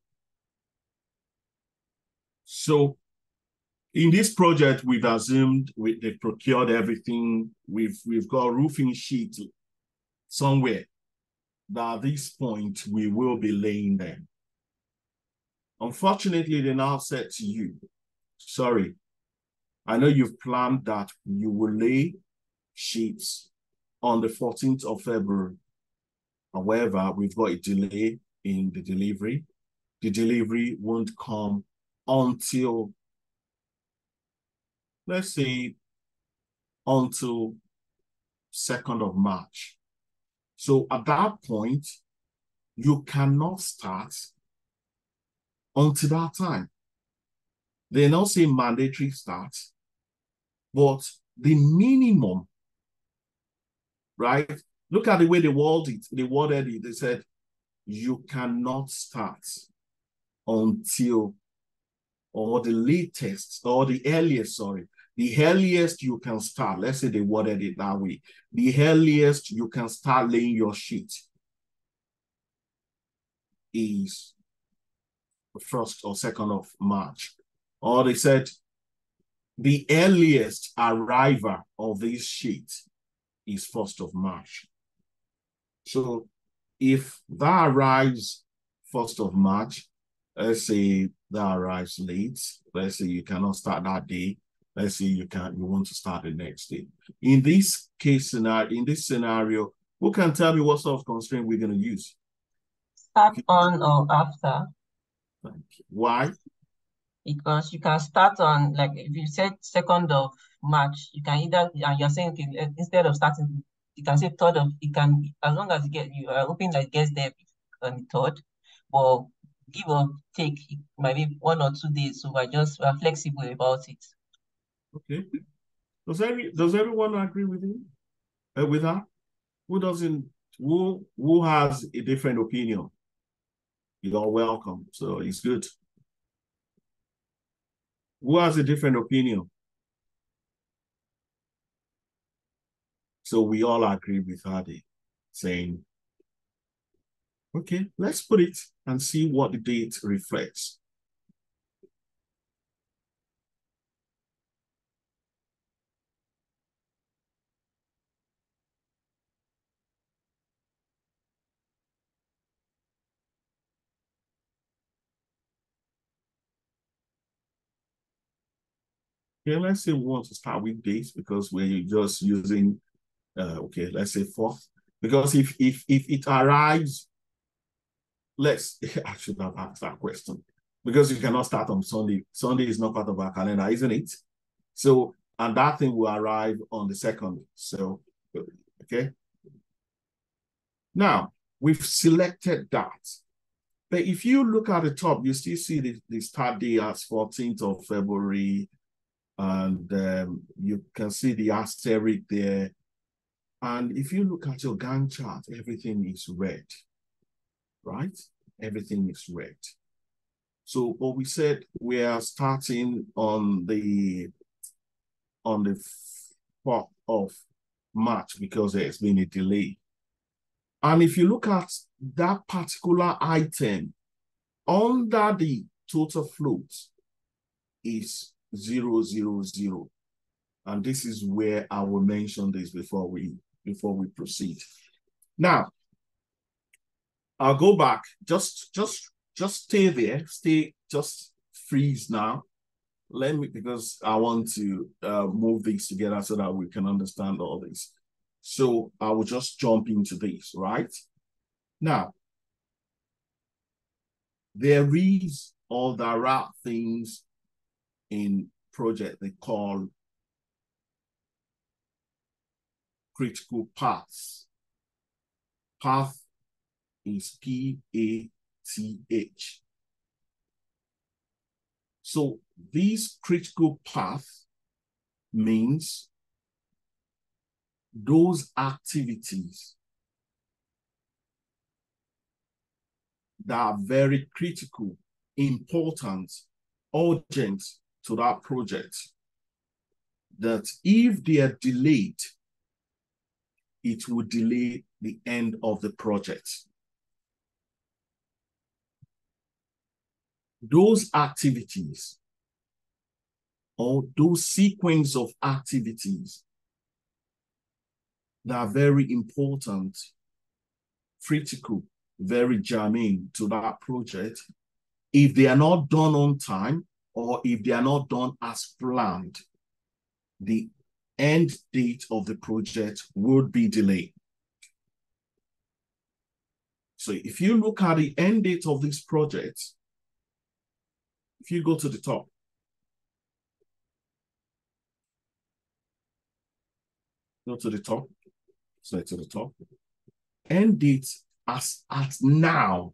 So in this project, we've assumed they've procured everything. We've got roofing sheet somewhere that at this point we will be laying them. Unfortunately, they now said to you, sorry, I know you've planned that you will lay sheets on the 14th of February. However, we've got a delay in the delivery. The delivery won't come until, let's say, until 2nd of March. So at that point, you cannot start until that time. They now say mandatory start, but the minimum, right? Look at the way they worded it. They said, you cannot start until, or the latest, or the earliest, sorry, the earliest you can start, let's say they worded it that way, the earliest you can start laying your sheet is the 1st or 2nd of March. Or they said the earliest arrival of this sheet is 1st of March. So if that arrives 1st of March, let's say that arrives late, let's say you cannot start that day, let's say you want to start the next day. In this scenario, who can tell me what sort of constraint we're going to use? Start on or after. Thank you. Why? Because you can start on, like if you said 2nd of March, you can either, and you're saying, okay, instead of starting, you can say 3rd of, it can, as long as you are hoping that it gets there on the 3rd, but give or take, it might be 1 or 2 days, so we're flexible about it. Okay. Does everyone agree with you? With that? Who has a different opinion? You're welcome. So it's good. Who has a different opinion? So we all agree with Hadi saying, okay, let's put it and see what the date reflects. Okay, let's say we want to start with dates because we're just using, okay, let's say 4th. Because if it arrives, I should have asked that question. Because you cannot start on Sunday. Sunday is not part of our calendar, isn't it? So, and that thing will arrive on the 2nd. So, okay. Now, we've selected that. But if you look at the top, you still see the start day as 14th of February. And you can see the asterisk there. And if you look at your Gantt chart, everything is red, right? Everything is red. So what we said, we are starting on the 4th of March because there's been a delay. And if you look at that particular item, under the total float is 000. And this is where I will mention this before we proceed. Now, I'll go back. Just stay there. Just freeze now. Because I want to move these together so that we can understand all this. So I will just jump into this, right? Now, there are things in project they call critical paths. Path is P-A-T-H. So this critical path means those activities that are very critical, important, urgent to that project, that if they are delayed, it will delay the end of the project. Those activities or those sequence of activities that are very important, critical, very germane to that project, if they are not done on time or if they are not done as planned, the end date of the project would be delayed. So if you look at the end date of this project, if you go to the top, go to the top, slide to the top, end date as at now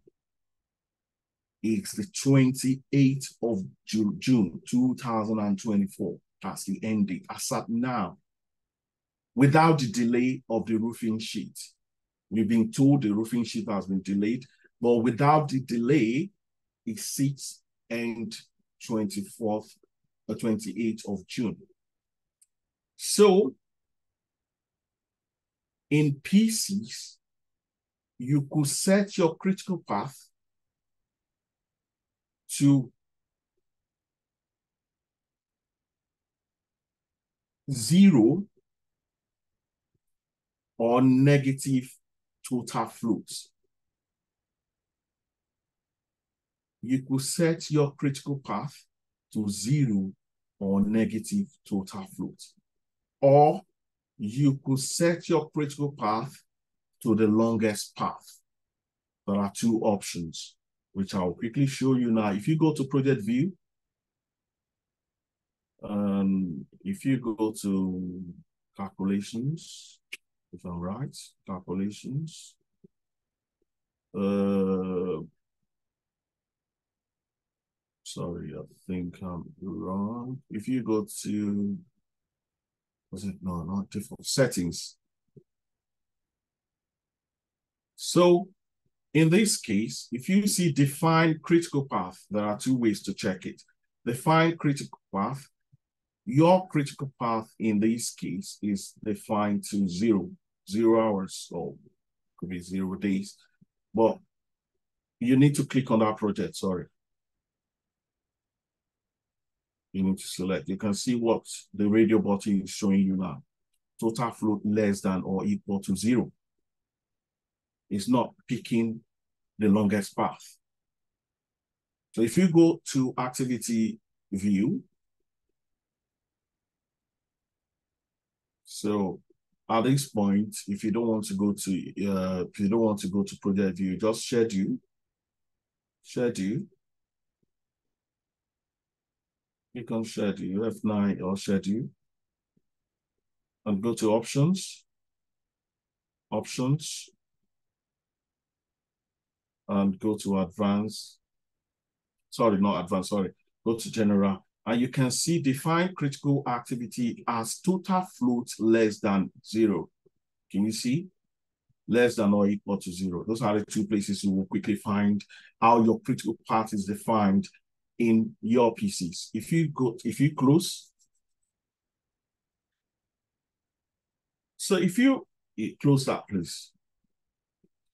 is the 28th of June 2024. That's the end date as at now, without the delay of the roofing sheet. We've been told the roofing sheet has been delayed, but without the delay, it sits end 24th or 28th of June. So in pieces, you could set your critical path to 0 or negative total floats. You could set your critical path to 0 or negative total floats. Or you could set your critical path to the longest path. There are two options, which I'll quickly show you now. If you go to project view, if you go to calculations, if I'm right, calculations, sorry, I think I'm wrong. If you go to, no, not default, settings. So in this case, if you see define critical path, there are two ways to check it. Define critical path. Your critical path in this case is defined to 0 hours, or could be 0 days. But you need to click on that project, sorry. You need to select. You can see what the radio button is showing you now. Total float less than or equal to 0. It's not picking the longest path. So if you go to activity view, so at this point, if you don't want to go to project view, just schedule. Click on schedule, F9 or schedule, and go to options, and go to advanced. Sorry, not advanced, sorry. Go to general. And you can see define critical activity as total float less than 0. Can you see? Less than or equal to 0. Those are the two places you will quickly find how your critical path is defined in your PCs. If you close, so if you close that, please.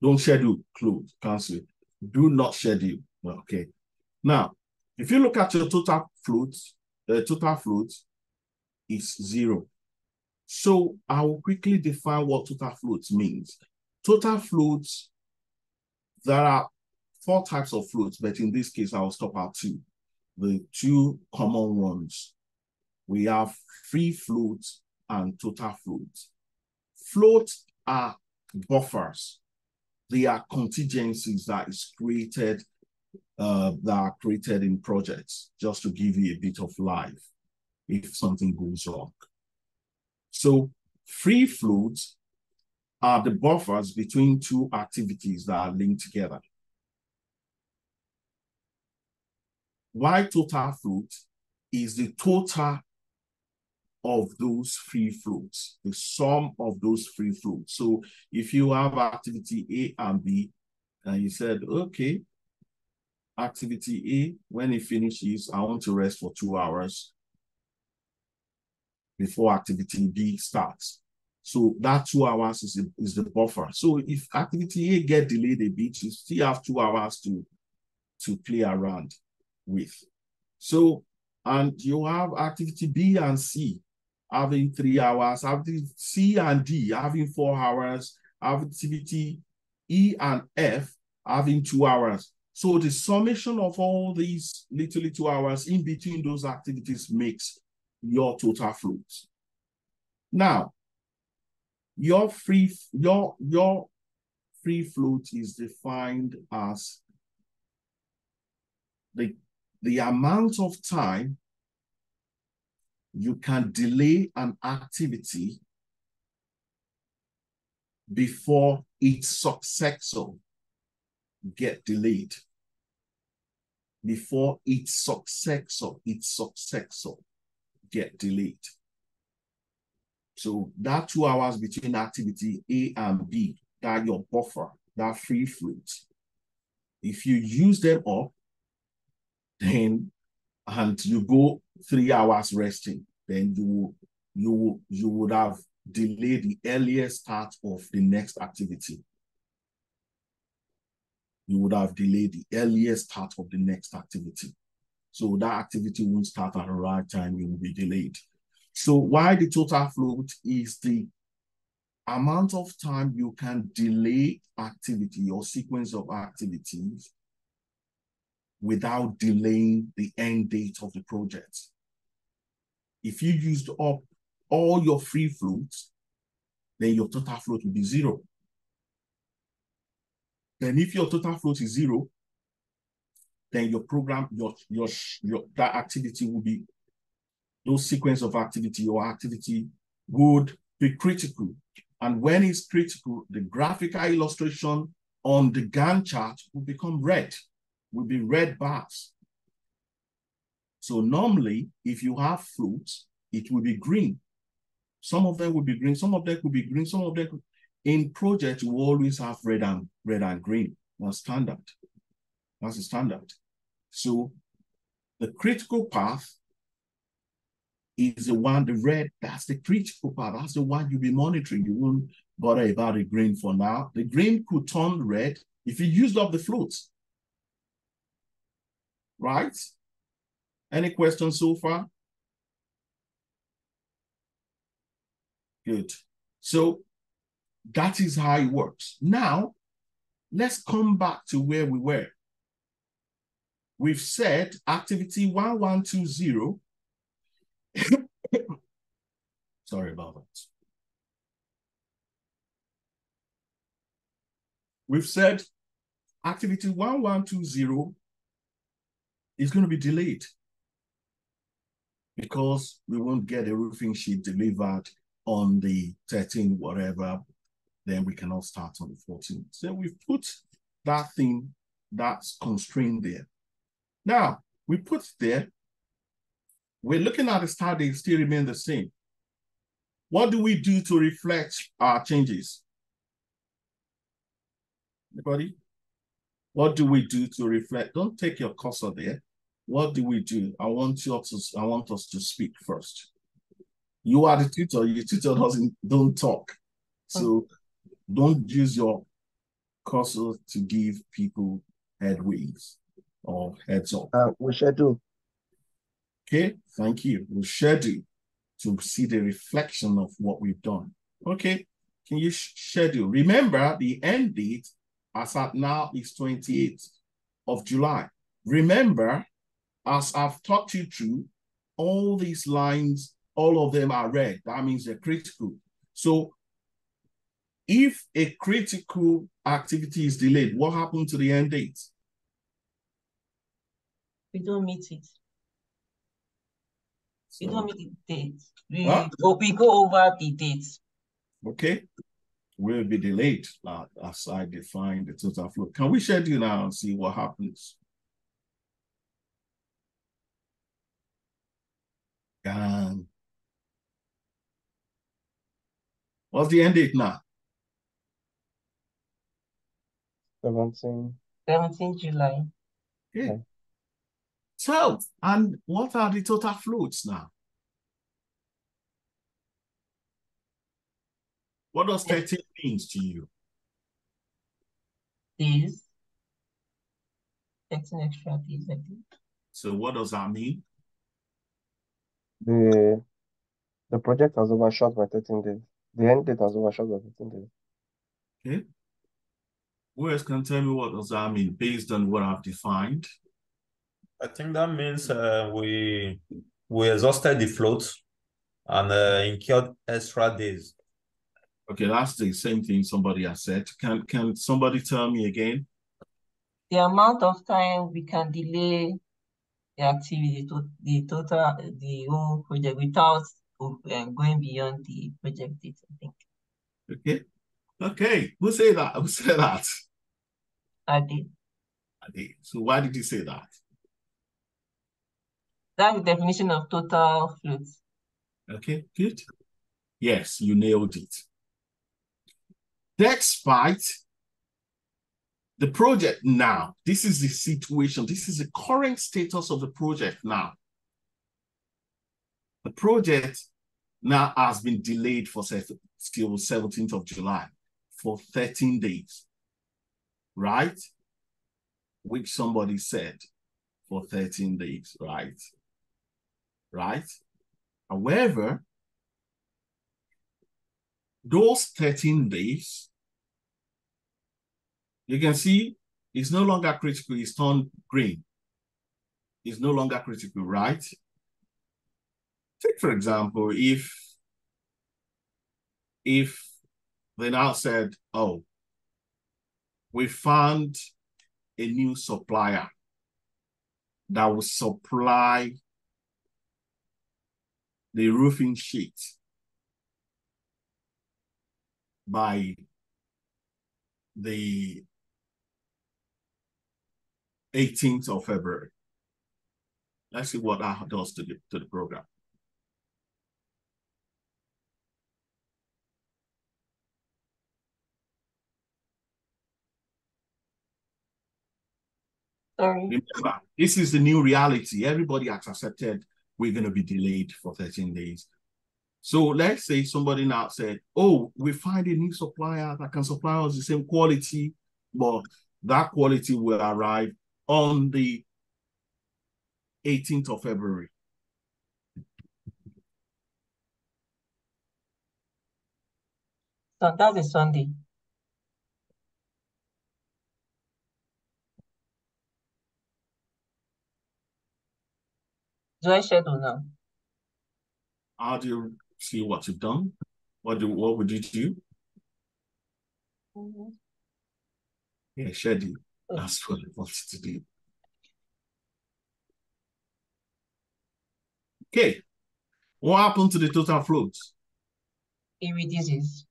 Don't schedule, close, cancel. Do not schedule. Okay. Now, if you look at your total float, the total float is 0. So I will quickly define what total float means. Total floats, there are 4 types of floats, but in this case, I will stop at 2. The 2 common ones. We have free float and total float. floats are buffers. They are contingencies that is created, that are created in projects, just to give you a bit of life if something goes wrong. So free floats are the buffers between two activities that are linked together. While total float is the total of those free floats, the sum of those free floats. So if you have activity A and B, and you said, okay, activity A, when it finishes, I want to rest for 2 hours before activity B starts. So that 2 hours is the buffer. So if activity A get delayed a bit, you still have 2 hours to play around with. So, and you have activity B and C having 3 hours, activity C and D having 4 hours, activity E and F having 2 hours. So the summation of all these little hours in between those activities makes your total float. Now, your free float is defined as the amount of time you can delay an activity before its successor get delayed. Before its successor get delayed. So that 2 hours between activity A and B, that your buffer, that free float. If you use them up, then and you go 3 hours resting, then you would have delayed the earliest start of the next activity. You would have delayed the earliest start of the next activity. So that activity won't start at the right time, it will be delayed. So why the total float is the amount of time you can delay activity or sequence of activities without delaying the end date of the project. If you used up all your free floats, then your total float will be 0. Then if your total float is 0, then your program, that activity will be, those sequence of activity or activity would be critical. And when it's critical, the graphical illustration on the Gantt chart will become red, will be red bars. So normally, if you have floats, it will be green. Some of them will be green, some of them could be green, some of them could... In project, you always have red and green. That's standard. That's the standard. So the critical path is the one, the red, that's the critical part. That's the one you'll be monitoring. You won't bother about the green for now. The green could turn red if you used up the floats. Right? Any questions so far? Good. So that is how it works. Now, let's come back to where we were. We've said activity 1120. Sorry about that. We've said activity 1120 is going to be delayed because we won't get a roofing sheet delivered on the 13th, whatever, then we cannot start on the 14th. So we've put that thing that's constrained there. Now, we put there, we're looking at the start date still remain the same. What do we do to reflect our changes? Anybody? What do we do to reflect? Don't take your cursor there. What do we do? I want us to speak first. You are the tutor. Your tutor don't talk. So don't use your cursor to give people headways or heads up. We schedule. Okay, thank you. We'll schedule to see the reflection of what we've done. Okay, can you schedule? Remember, the end date as at now is 28th of July. Remember, as I've talked you through, all these lines, all of them are red. That means they're critical. So if a critical activity is delayed, what happened to the end date? We don't meet it. We don't So, meet the date. We What? go over the dates. Okay, will be delayed as I define the total flow. Can we schedule now and see what happens? What's the end date now? 17. 17 July. Okay. Okay. So, and what are the total floats now? What does 13 means to you? Days. 13 extra days, I think. So what does that mean? The project has overshot by 13 days. The end date has overshot by 13 days. Okay. Who else can tell me what does that mean based on what I've defined? I think that means we exhausted the float and incurred extra days. Okay, that's the same thing somebody has said. Can somebody tell me again? The amount of time we can delay the activity, the whole project without going beyond the project date, I think. Okay. Okay. Who said that? Who said that? I did. I did. So why did you say that? That's the definition of total float. Okay, good. Yes, you nailed it. Despite the project now, this is the situation. This is the current status of the project now. The project now has been delayed for till 17th of July for 13 days, right? Which somebody said for 13 days, right? Right? However, those 13 days, you can see it's no longer critical, it's turned green. It's no longer critical, right? Take, for example, if they now said, oh, we found a new supplier that will supply the roofing sheet by the 18th of February. Let's see what that does to the program. Sorry. Remember, this is the new reality. Everybody has accepted we're going to be delayed for 13 days. So let's say somebody now said, oh, we find a new supplier that can supply us the same quality, but that quality will arrive on the 18th of February. So that's a Sunday. Do I schedule now? How do you see what you've done? What would you do? Yeah, schedule. That's what I wanted to do. Okay. What happened to the total floats? It reduces.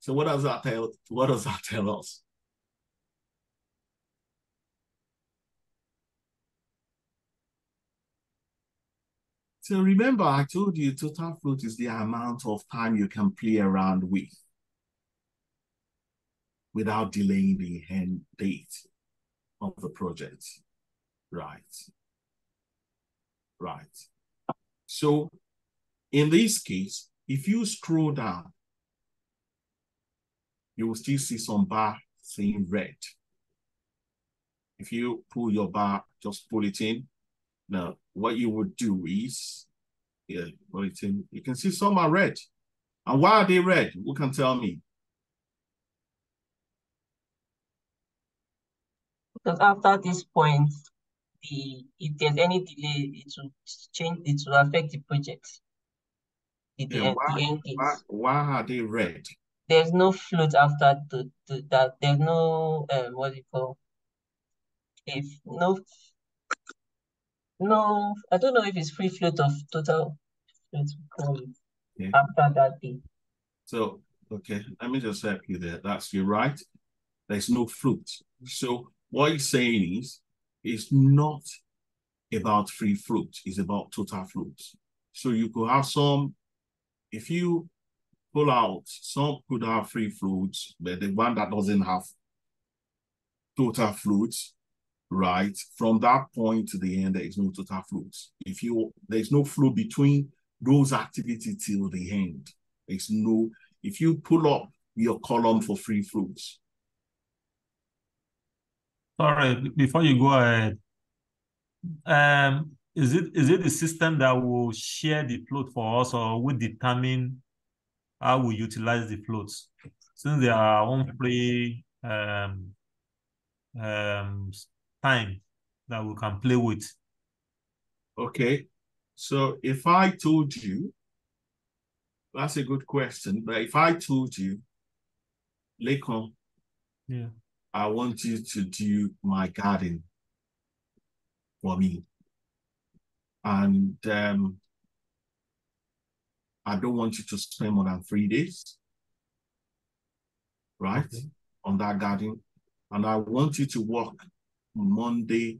So what does that tell? What does that tell us? So remember, I told you total float is the amount of time you can play around with without delaying the end date of the project. Right. Right. So in this case, if you scroll down, you will still see some bar saying red. If you pull your bar, just pull it in. Now, what you would do is, yeah, pull it in. You can see some are red. And why are they red? Who can tell me? Because after this point, if there's any delay, it will change. It will affect the project. The end date. Why are they red? there's no float after that. There's no what do you call, if no, I don't know if it's free float of total float we call it Okay. after that day. So, okay, let me just help you there. That's you're right. There's no float. So what he's saying is, it's not about free float, it's about total float. So you could have some, if you pull out, some could have free floats, but the one that doesn't have total floats, right? From that point to the end, there is no total floats. There's no flow between those activities till the end. There's no, if you pull up your column for free floats. Sorry, before you go ahead, is it the system that will share the float for us, or will determine how we utilize the floats, since there are one free time that we can play with? Okay, so if I told you, that's a good question, but if I told you, Lekon, Yeah. I want you to do my garden for me, and I don't want you to spend more than 3 days, right, Okay. on that garden, and I want you to work Monday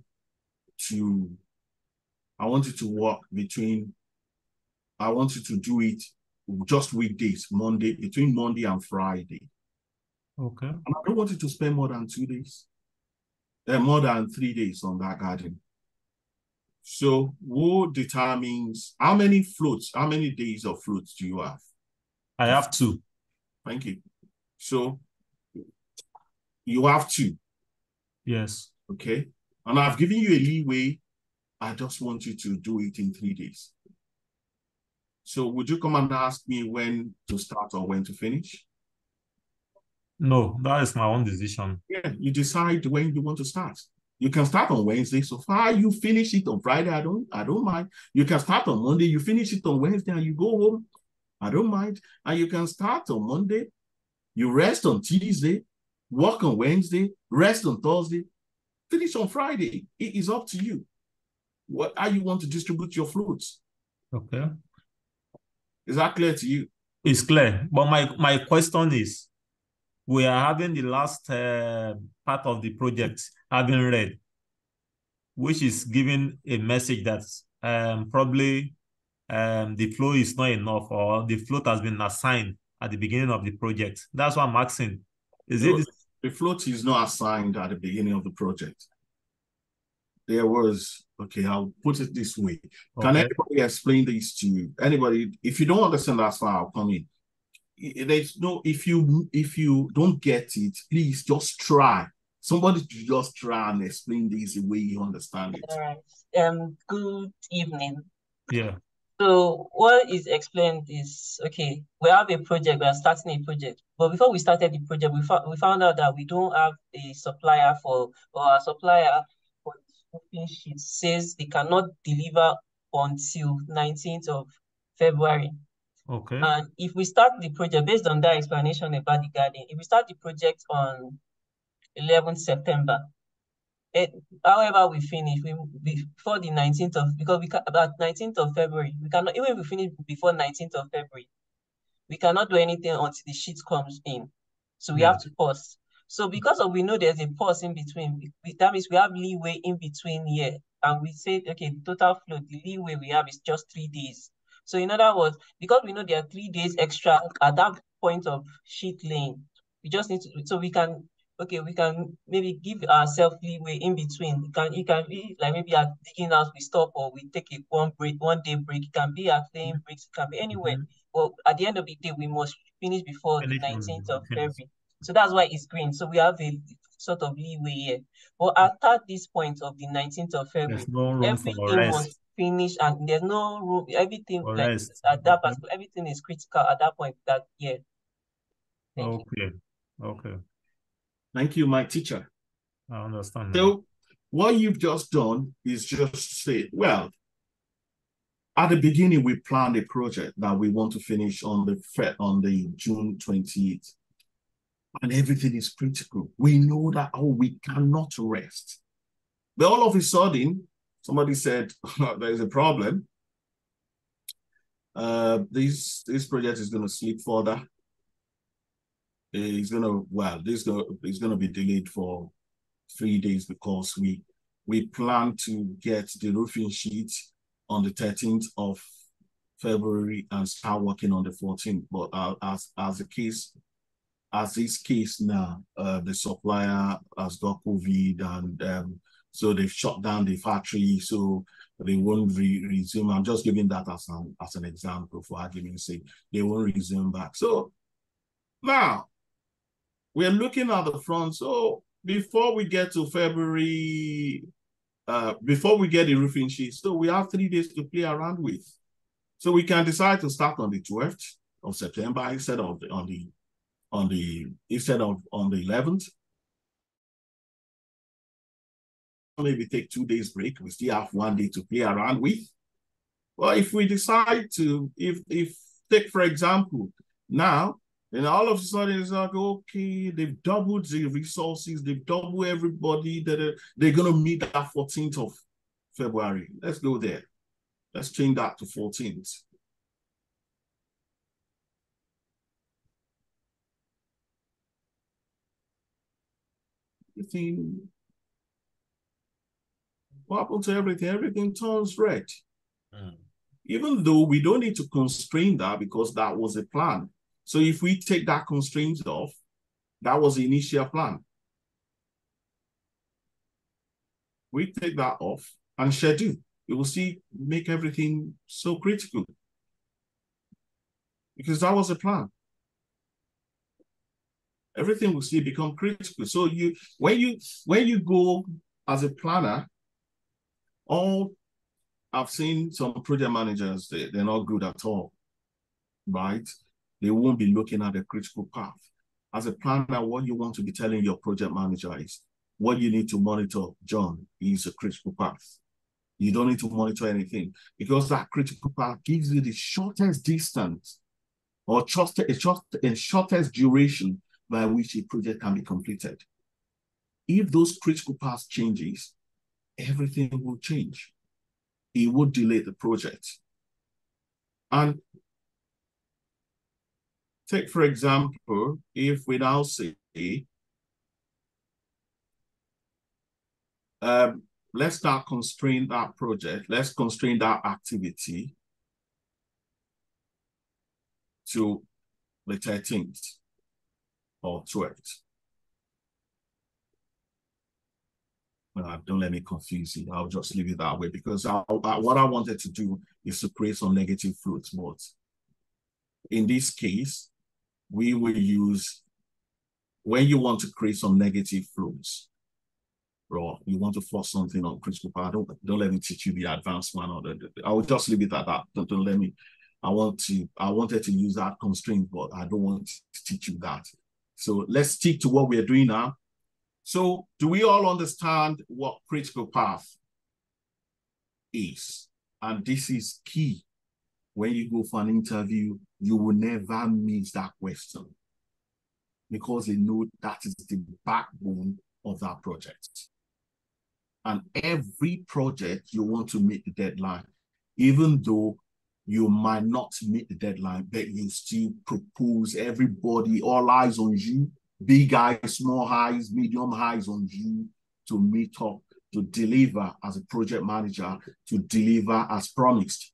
to, I want you to work between, I want you to do it just weekdays, between Monday and Friday. Okay. And I don't want you to spend more than 2 days, more than 3 days on that garden. So who determines how many days of floats do you have? I have 2. Thank you. So you have 2. Yes. Okay. And I've given you a leeway. I just want you to do it in 3 days. So would you come and ask me when to start or when to finish? No, that is my own decision. Yeah, you decide when you want to start. You can start on Wednesday. So far you finish it on Friday, I don't mind. You can start on Monday, you finish it on Wednesday and you go home. I don't mind. And you can start on Monday, you rest on Tuesday, work on Wednesday, rest on Thursday, finish on Friday. It is up to you. How you want to distribute your floats. Okay. Is that clear to you? It's clear. But my question is, we are having the last part of the project having read, which is giving a message that probably the flow is not enough, or the float has been assigned at the beginning of the project. That's what I'm asking. The float is not assigned at the beginning of the project. There was, okay, I'll put it this way. Okay. Can anybody explain this to you? Anybody, if you don't understand, that's fine, I'll come in. There's no, if you don't get it, please just try. Somebody to just try and explain this the way you understand it. All right. Good evening. Yeah. So what is explained is, okay, we have a project, we are starting a project. But before we started the project, we found out that we don't have a supplier or our supplier for the roofing sheet says they cannot deliver until 19th of February. Okay. And if we start the project, based on that explanation about the garden, if we start the project on 11th September, however we finish, before the 19th of, because about 19th of February, we cannot, even if we finish before 19th of February, we cannot do anything until the sheet comes in. So we have to pause. So because we know there's a pause in between, that means we have leeway in between here. And we say, okay, the total flow, the leeway we have is just 3 days. So in other words, because we know there are 3 days extra at that point of sheet laying, we just need to, so we can, okay, we can maybe give ourselves leeway in between. It can be like maybe at digging house we stop, or we take a 1 day break. It can be at laying breaks, it can be anywhere. But at the end of the day, we must finish before the 19th of February. So that's why it's green. So we have a sort of leeway here. But after this point of the 19th of February, everything must finish, and there's no room. Everything like at that particular, everything is critical at that point. That year. Thank you. Okay. Thank you, my teacher. I understand. So what you've just done is just say, well, at the beginning, we planned a project that we want to finish on the June 28th. And everything is critical. We know that, oh, we cannot rest. But all of a sudden, somebody said, there's a problem. This project is going to slip further. It's going to be delayed for 3 days because we plan to get the roofing sheet on the 13th of February and start working on the 14th. But as this case now, the supplier has got COVID, and so they've shut down the factory, so they won't resume. I'm just giving that as an example for argument's sake. They won't resume back. So now we're looking at the front. So before we get to February, before we get the roofing sheet, so we have 3 days to play around with. So we can decide to start on the 12th of September instead of on the 11th. Maybe take 2 days break. We still have 1 day to play around with. Well, if we decide to, if take for example, now, and all of a sudden it's like, okay, they've doubled the resources, they've doubled everybody, that they're gonna meet that 14th of February. Let's go there. Let's change that to 14th. What happened to everything? Everything turns red. Even though we don't need to constrain that because that was a plan. So if we take that constraint off, that was the initial plan. We take that off and schedule. You will see, make everything so critical. Because that was a plan. Everything will still become critical. So when you go as a planner, I've seen some project managers, they're not good at all, right? They won't be looking at the critical path. As a planner, what you want to be telling your project manager is what you need to monitor, John, is a critical path. You don't need to monitor anything because that critical path gives you the shortest distance or a shortest duration by which a project can be completed. If those critical paths changes, everything will change. It would delay the project. And take, for example, if we now say, let's not constrain that project, let's constrain that activity to the 13th or 12th. Don't let me confuse you. I'll just leave it that way because what I wanted to do is to create some negative floats. But in this case, we will use, when you want to create some negative floats, or you want to force something on critical power, don't let me teach you the advanced one. I will just leave it at that. Don't let me. I wanted to use that constraint, but I don't want to teach you that. So let's stick to what we're doing now. So do we all understand what critical path is? And this is key. When you go for an interview, you will never miss that question because they know that is the backbone of that project. And every project you want to meet the deadline, even though you might not meet the deadline, but you still propose everybody, all eyes on you, big eyes, small eyes, medium eyes on you to meet up, to deliver as a project manager, to deliver as promised.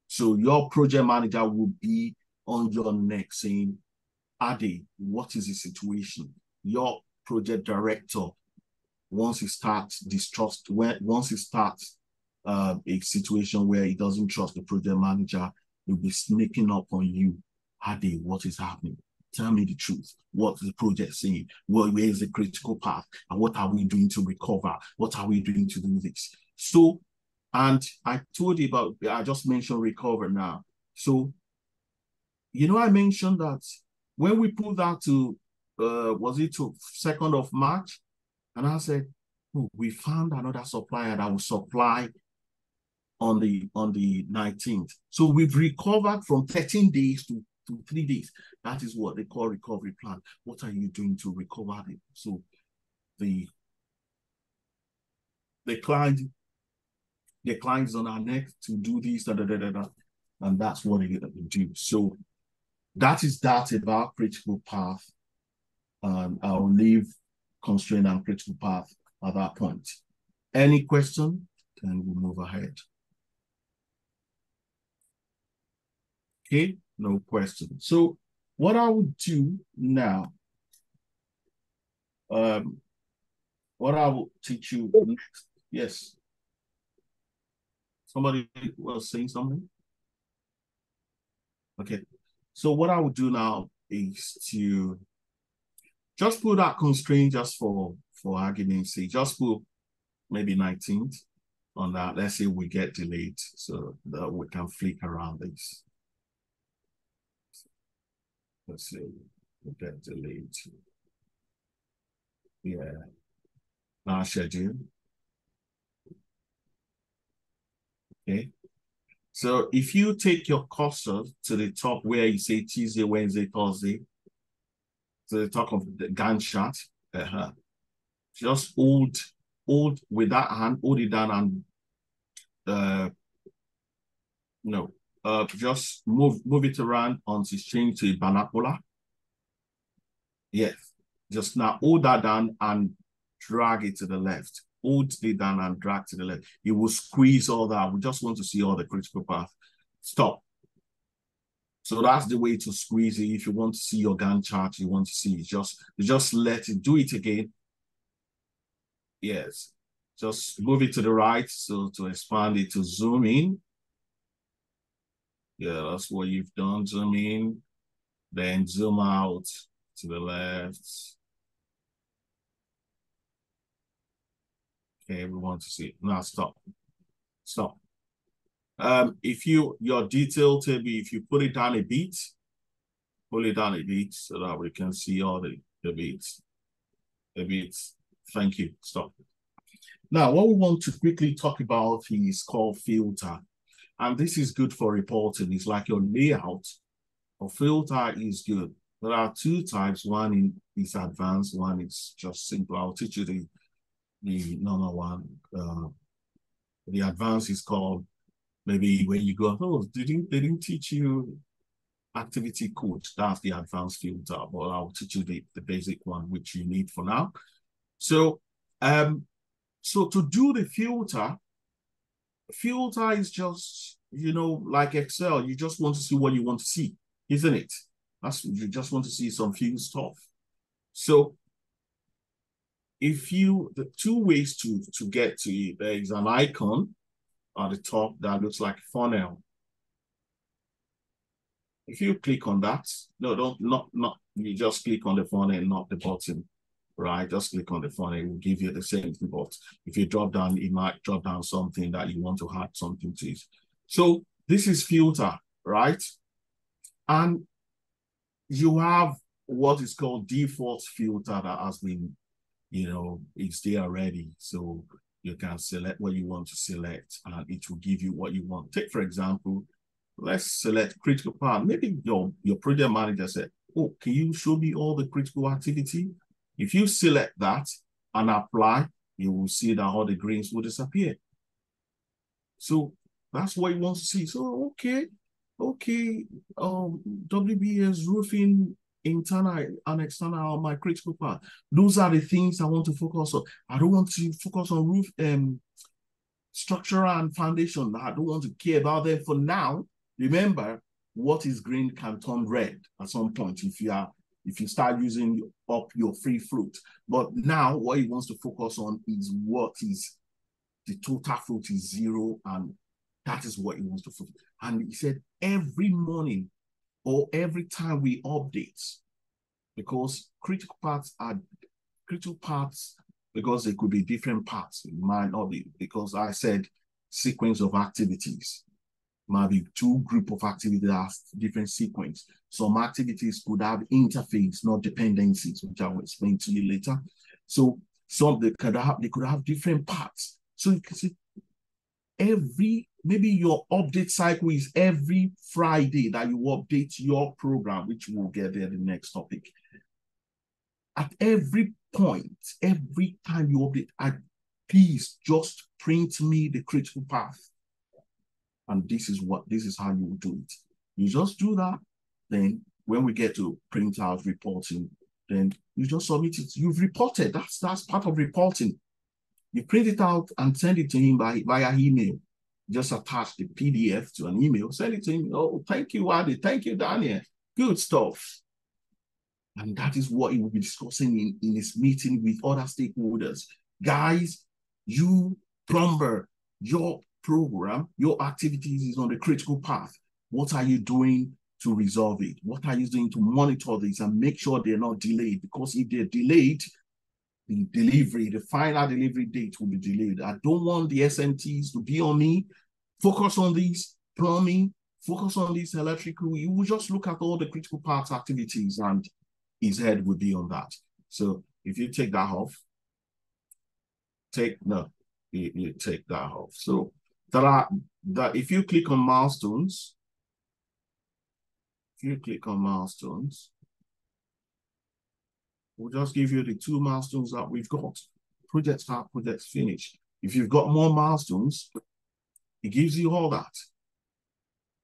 So your project manager will be on your neck saying, Ade, what is the situation? Your project director, once he starts a situation where he doesn't trust the project manager, he'll be sneaking up on you. Ade, what is happening? Tell me the truth. What is the project saying? Where is the critical path? And what are we doing to recover? What are we doing to do this? So, and I told you about, I just mentioned recover now. So, I mentioned that when we put that to, was it to 2nd of March? And I said, oh, we found another supplier that will supply on the 19th. So we've recovered from 13 days to 3 days. That is what they call recovery plan. What are you doing to recover it? So the client is on our neck to do this, and that's what they do. So that is that about critical path. I'll leave constraint and critical path at that point. Any question? Then we'll move ahead. Okay, no question. So what I would do now, what I will teach you next. Yes. Somebody was saying something? Okay. So what I would do now is to just put that constraint just for argument's sake. Just put maybe 19th on that. Let's say we get delayed so that we can flick around this. Let's say we get delayed. Yeah. Now schedule. Okay. So if you take your cursor to the top where you say Tuesday, Wednesday, Thursday, to the top of the Gantt chart, just hold with that hand, hold it down and just move it around until it's changed to a vernacular. Yes. Just now hold that down and drag it to the left. Hold it down and drag to the left. It will squeeze all that. We just want to see all the critical path. Stop. So that's the way to squeeze it. If you want to see your Gantt chart, you want to see it, just let it do it again. Yes. Just move it to the right. So to expand it, to zoom in. Yeah, that's what you've done. Zoom in, then zoom out to the left. Okay, we want to see it. Now stop. Stop. If your detail table, if you put it down a bit, pull it down a bit so that we can see all the bits. The bits. Thank you. Stop. Now, what we want to quickly talk about is called filter. And this is good for reporting. It's like your layout. A filter is good. There are two types. One is advanced, one is just simple. I'll teach you the normal one. The advanced is called, maybe when you go, oh, they didn't teach you activity code. That's the advanced filter, but I'll teach you the basic one, which you need for now. So, so to do the filter is just, like Excel, you just want to see what you want to see, isn't it? You just want to see some few stuff. So the two ways to get to it, there is an icon at the top that looks like a funnel. If you click on that, you just click on the funnel, not the button, right? Just click on the funnel, it will give you the same thing, but if you drop down, it might drop down something that you want to add something to it. So this is filter, right? And you have what is called default filter that has been, it's there already. So you can select what you want to select and it will give you what you want. Take, for example, let's select critical path. Maybe your project manager said, oh, can you show me all the critical activity? If you select that and apply, you will see that all the greens will disappear. So that's what you want to see. So, okay, WBS roofing, internal and external, my critical path. Those are the things I want to focus on. I don't want to focus on roof structure and foundation. I don't want to care about them for now. Remember, what is green can turn red at some point if you start using up your free float. But now what he wants to focus on is what is the total float is 0, and that is what he wants to focus. And he said every morning or every time we update, because critical parts because they could be different parts. It might not be, because I said sequence of activities. Might be two group of activities that have different sequence. Some activities could have interface, not dependencies, which I will explain to you later. So some they could have different parts. So you can see every maybe your update cycle is every Friday that you update your program, which we'll get there the next topic. At every point, every time you update, please just print me the critical path. And this is how you will do it. You just do that. Then when we get to print out reporting, then you just submit it. You've reported. That's part of reporting. You print it out and send it to him via email. Just attach the PDF to an email, send it to him. Oh, thank you, Adi. Thank you, Daniel. Good stuff. And that is what he will be discussing in his meeting with other stakeholders. Guys, you plumber, your program, your activities is on the critical path. What are you doing to resolve it? What are you doing to monitor this and make sure they're not delayed? Because if they're delayed, the delivery, the final delivery date will be delayed. I don't want the SMTs to be on me. Focus on these plumbing, focus on this electrical. You will just look at all the critical path activities and his head will be on that. So if you take that off, you take that off. So if you click on milestones, we'll just give you the 2 milestones that we've got. Project start, project finish. If you've got more milestones, it gives you all that,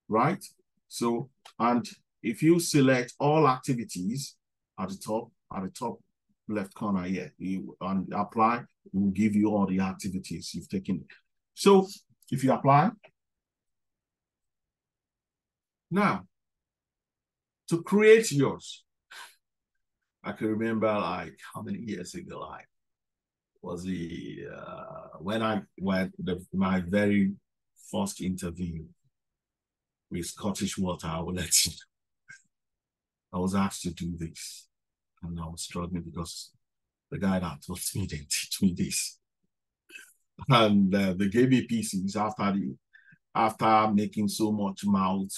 right? So, and if you select all activities at the top left corner here, and apply, it will give you all the activities you've taken. So if you apply, now, to create yours, I can remember like how many years ago, like was the my very first interview with Scottish Water, I will let you know. I was asked to do this, and I was struggling because the guy that taught me didn't teach me this, and they gave me PCs after making so much mouth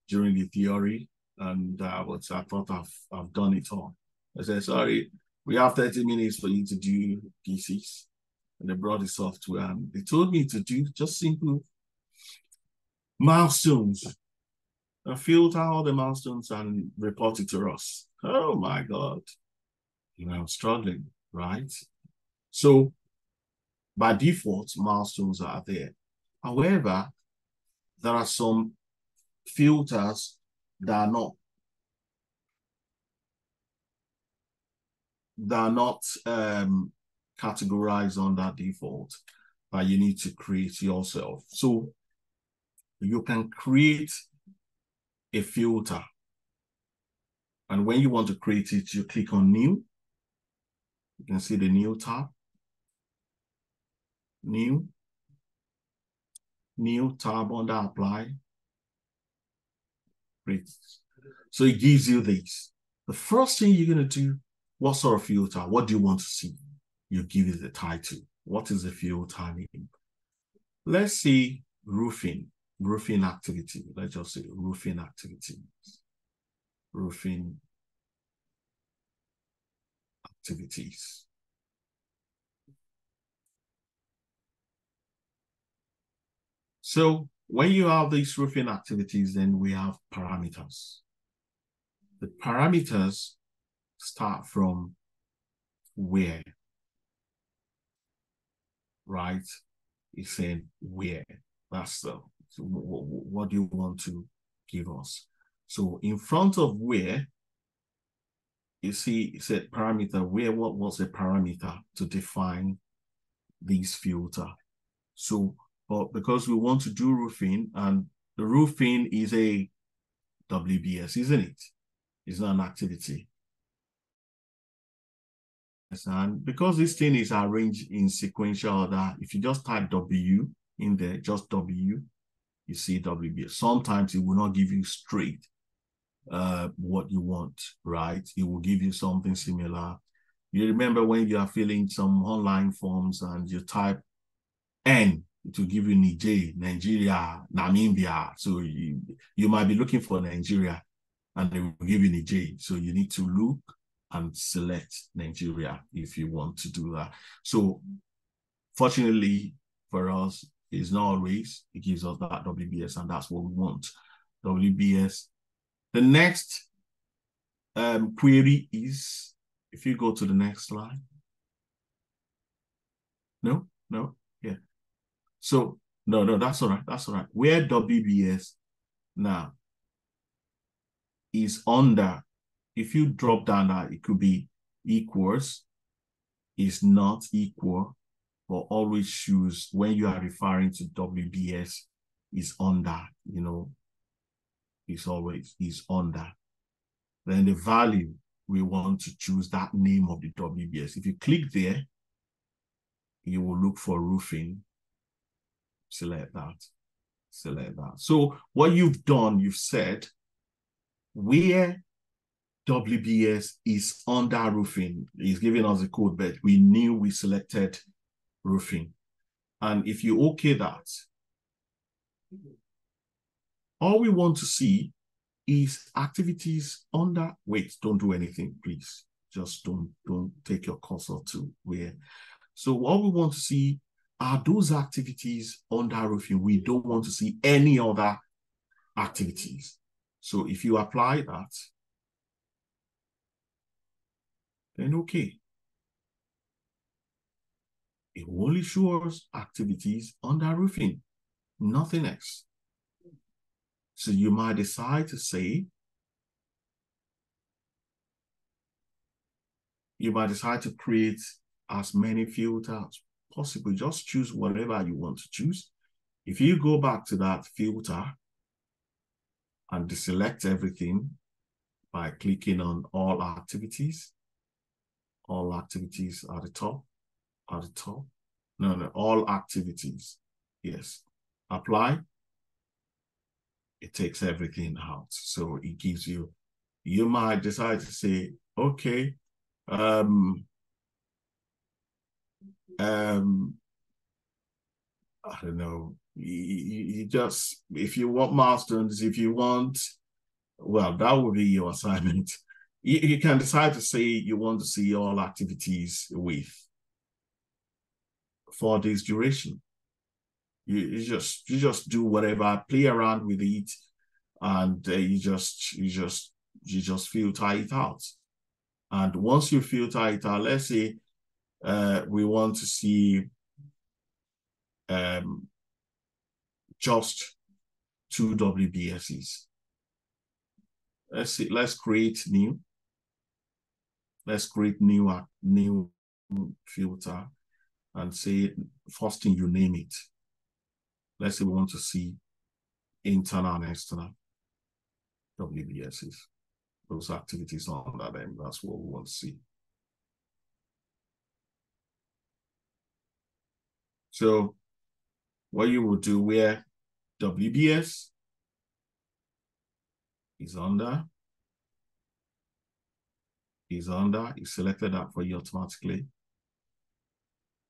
during the theory, and I thought I've done it all. I said, sorry, we have 30 minutes for you to do PCs. And they brought the software and they told me to do just simple milestones. Filter all the milestones and report it to us. Oh my God. I'm struggling, right? So by default, milestones are there. However, there are some filters that are not categorized under default that you need to create yourself. So you can create a filter, and when you want to create it, you click on new. You can see the new tab, new tab under apply. Great. So it gives you this. The first thing you're going to do, what sort of filter? What do you want to see? You give it the title. What is the filter name? Let's see roofing activity. Let's just say roofing activity. Roofing activities. So when you have these roofing activities, then we have parameters. The parameters start from where, right? It's saying where. That's the, so what do you want to give us? So in front of where, you see, it said parameter, where, what was the parameter to define these filter? So, but because we want to do roofing, and the roofing is a WBS, isn't it? It's not an activity. And because this thing is arranged in sequential order, if you just type W in there, just W, you see WBS. Sometimes it will not give you straight what you want, right? It will give you something similar. You remember when you are filling some online forms and you type N, it will give you Nigeria, Namibia. So you might be looking for Nigeria and it will give you Niger. So you need to look and select Nigeria if you want to do that. So fortunately for us, It's not always. It gives us that WBS, and that's what we want. WBS. The next query is, if you go to the next slide. No, yeah. So, no, that's all right. That's all right. Where WBS now is under, if you drop down that, it could be equals, is not equal, but always choose when you are referring to WBS is under, you know, it's always is under. Then the value, we want to choose that name of the WBS. If you click there, you will look for roofing. Select that. Select that. So what you've done, you've said where WBS is under roofing. He's giving us a code, but we knew we selected roofing. And if you okay that, all we want to see is activities under, wait, don't do anything, please. Just don't take your cursor to where. So what we want to see are those activities under roofing. We don't want to see any other activities. So if you apply that, then okay. It only shows activities under roofing, nothing else. So you might decide to say, you might decide to create as many filters as possible. Just choose whatever you want to choose. If you go back to that filter and deselect everything by clicking on all activities at the top, no, all activities, yes, apply, it takes everything out. So it gives you, you might decide to say, okay, I don't know, you just, if you want milestones, if you want, well, that will be your assignment. You can decide to say you want to see all activities with for this duration. You just do whatever, play around with it, and you just filter it out. And once you filter it out, let's say we want to see just 2 WBSs. Let's see, let's create new. Let's create new filter and say, first thing you name it. Let's say we want to see internal and external WBSs. Those activities under them, that's what we want to see. So what you will do where WBS is under, you selected that for you automatically.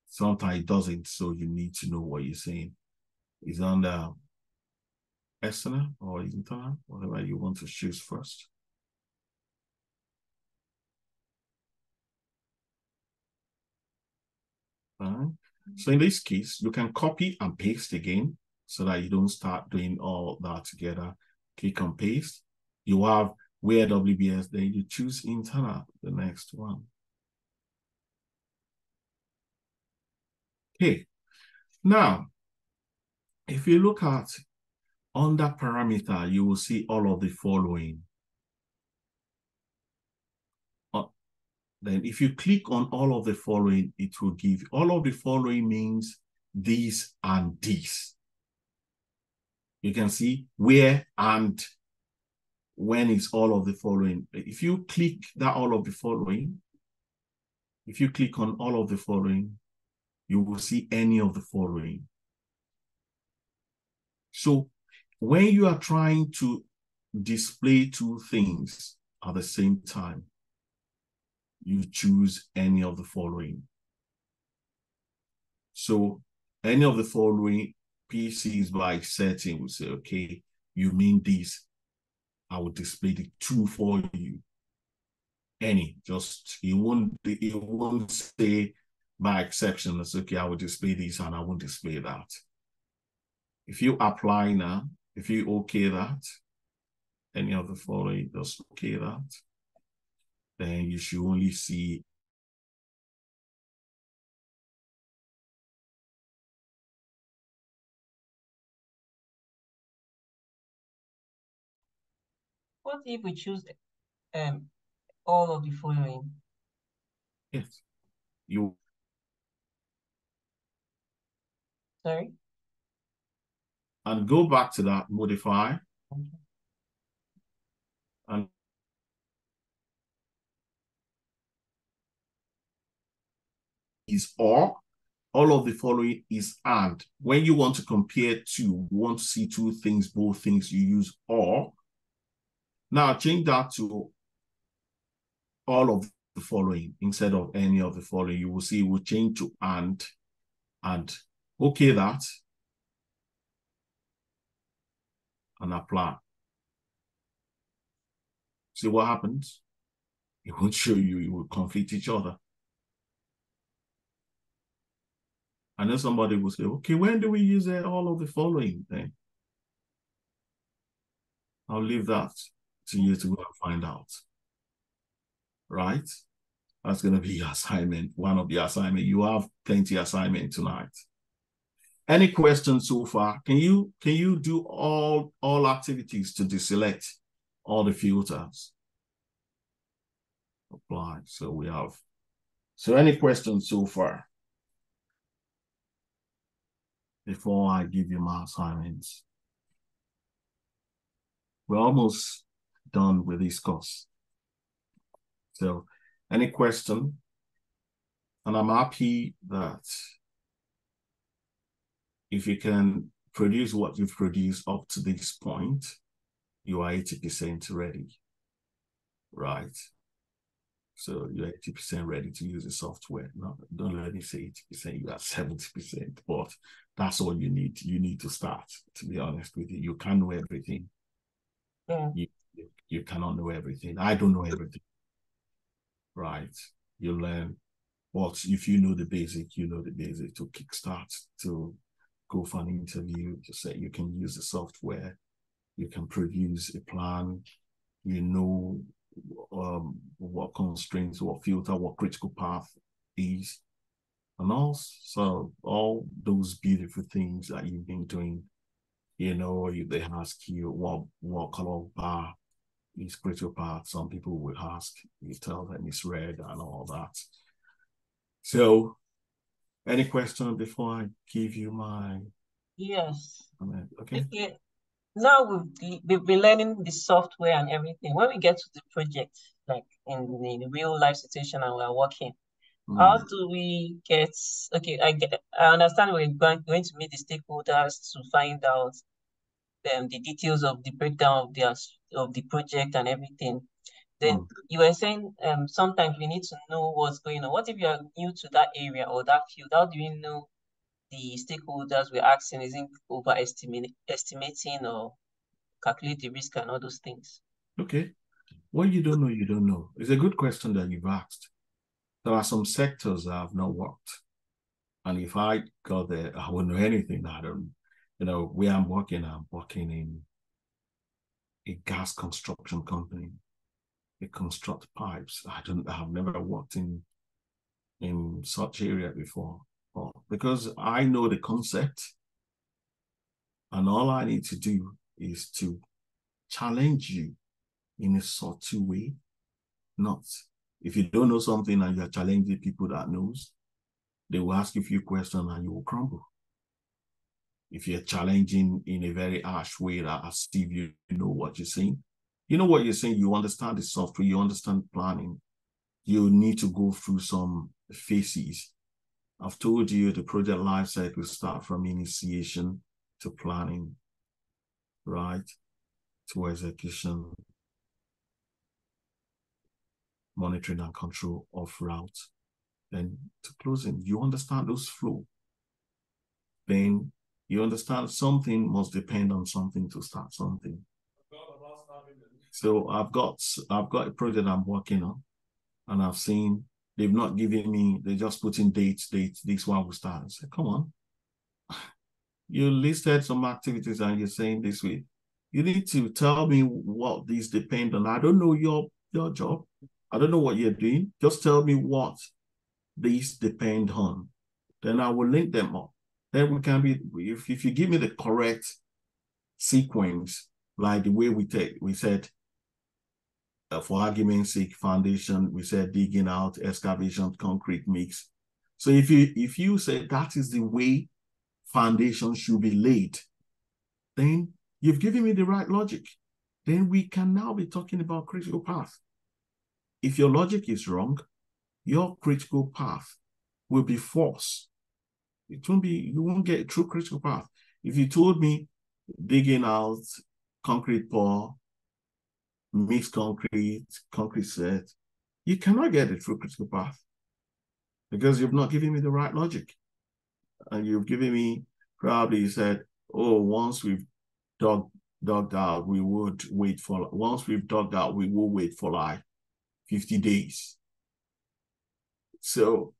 Sometimes it doesn't, so you need to know what you're saying. Is under external or internal, whatever you want to choose first. So in this case, you can copy and paste again so that you don't start doing all that together. Click on paste. You have where WBS, then you choose internal, the next one. Okay. Now, if you look at under parameter, you will see all of the following. Then if you click on all of the following, it will give, all of the following means this and this. You can see where and when is all of the following. If you click that all of the following, if you click on all of the following, you will see any of the following. So when you are trying to display two things at the same time, you choose any of the following. So any of the following PCs by setting will say, okay, you mean this, I will display the two for you. Any, just, it won't say by exception, it's okay, I will display this and I won't display that. If you apply now, if you okay that, any of the following, just okay that, then you should only see What if we choose all of the following? yes. You Sorry? and go back to that modify Okay. and is or. All of the following is and. When you want to compare two, you want to see two things, both things, you use or. Now change that to all of the following instead of any of the following. You will see it will change to and okay that and apply. See what happens? It won't show you, it will conflict each other. And then somebody will say, okay, when do we use all of the following then? I'll leave that to you to go and find out. Right? That's going to be your assignment, one of the assignment. You have plenty assignment tonight. Any questions so far? Can you do all activities to deselect all the filters? Apply. So we have. So any questions so far? Before I give you my assignments. We're almost done with this course. So any question? And I'm happy that if you can produce what you've produced up to this point, you are 80% ready, right? So you're 80% ready to use the software. No, don't let me say 80%, you are 70%, but that's all you need. You need to start, to be honest with you. You can't know everything. Yeah. You cannot know everything. I don't know everything, right? You learn. But if you know the basic, you know the basic to kickstart, to go for an interview, to say you can use the software, you can produce a plan, you know what constraints, what filter, what critical path is, and also all those beautiful things that you've been doing. You know, if they ask you what color bar is critical path, some people will ask, you tell them it's red and all that. So, any question before I give you my? Yes. Okay. Okay. Now we've been learning the software and everything. When we get to the project, like in the real life situation and we're working, how do we get, okay, I understand we're going to meet the stakeholders to find out the details of the breakdown of the project and everything. Then you were saying sometimes we need to know what's going on. What if you are new to that area or that field? How do you know the stakeholders we're asking isn't estimating or calculate the risk and all those things? Okay. What you don't know, you don't know. It's a good question that you've asked. There are some sectors that have not worked. And if I go there, I wouldn't know anything. I don't, where I'm working in a gas construction company. They construct pipes. I've never worked in such area before. Because I know the concept, and all I need to do is to challenge you in a subtle way. Not if you don't know something and you're challenging people that knows, they will ask you a few questions and you will crumble. If you're challenging in a very harsh way, that as if you know what you're saying, you know what you're saying, you understand the software, you understand planning, you need to go through some phases. I've told you the project life cycle starts from initiation to planning, right? To execution, monitoring and control of route, then to closing. You understand those flow. Then you understand something must depend on something to start something. So I've got a project I'm working on, and I've seen they've not given me, they just put in dates, this one will start. I say, come on. you listed some activities and you're saying this way. You need to tell me what these depend on. I don't know your job. I don't know what you're doing. Just tell me what these depend on. Then I will link them up. Then we can be, if you give me the correct sequence, like the way we said, for argument's sake, foundation, we said digging out, excavation, concrete mix. So if you say that is the way foundation should be laid, then you've given me the right logic. Then we can now be talking about critical path. If your logic is wrong, your critical path will be false. It won't be, you won't get a true critical path. If you told me digging out, concrete pour, mixed concrete set, you cannot get a true critical path because you've not given me the right logic. And you've given me, probably you said, oh, once we've dug out, we would wait for, once we've dug out, we will wait for like 50 days. So,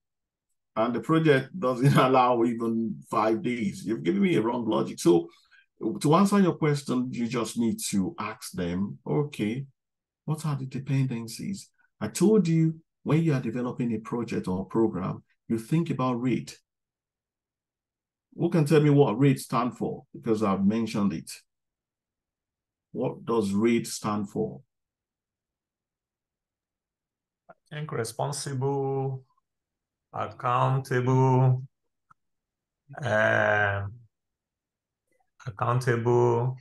and the project doesn't allow even 5 days. You've given me a wrong logic. So to answer your question, you just need to ask them, okay, what are the dependencies? I told you when you are developing a project or a program, you think about rate. Who can tell me what rate stand for? Because I've mentioned it. What does rate stand for? I think responsible, accountable, accountable.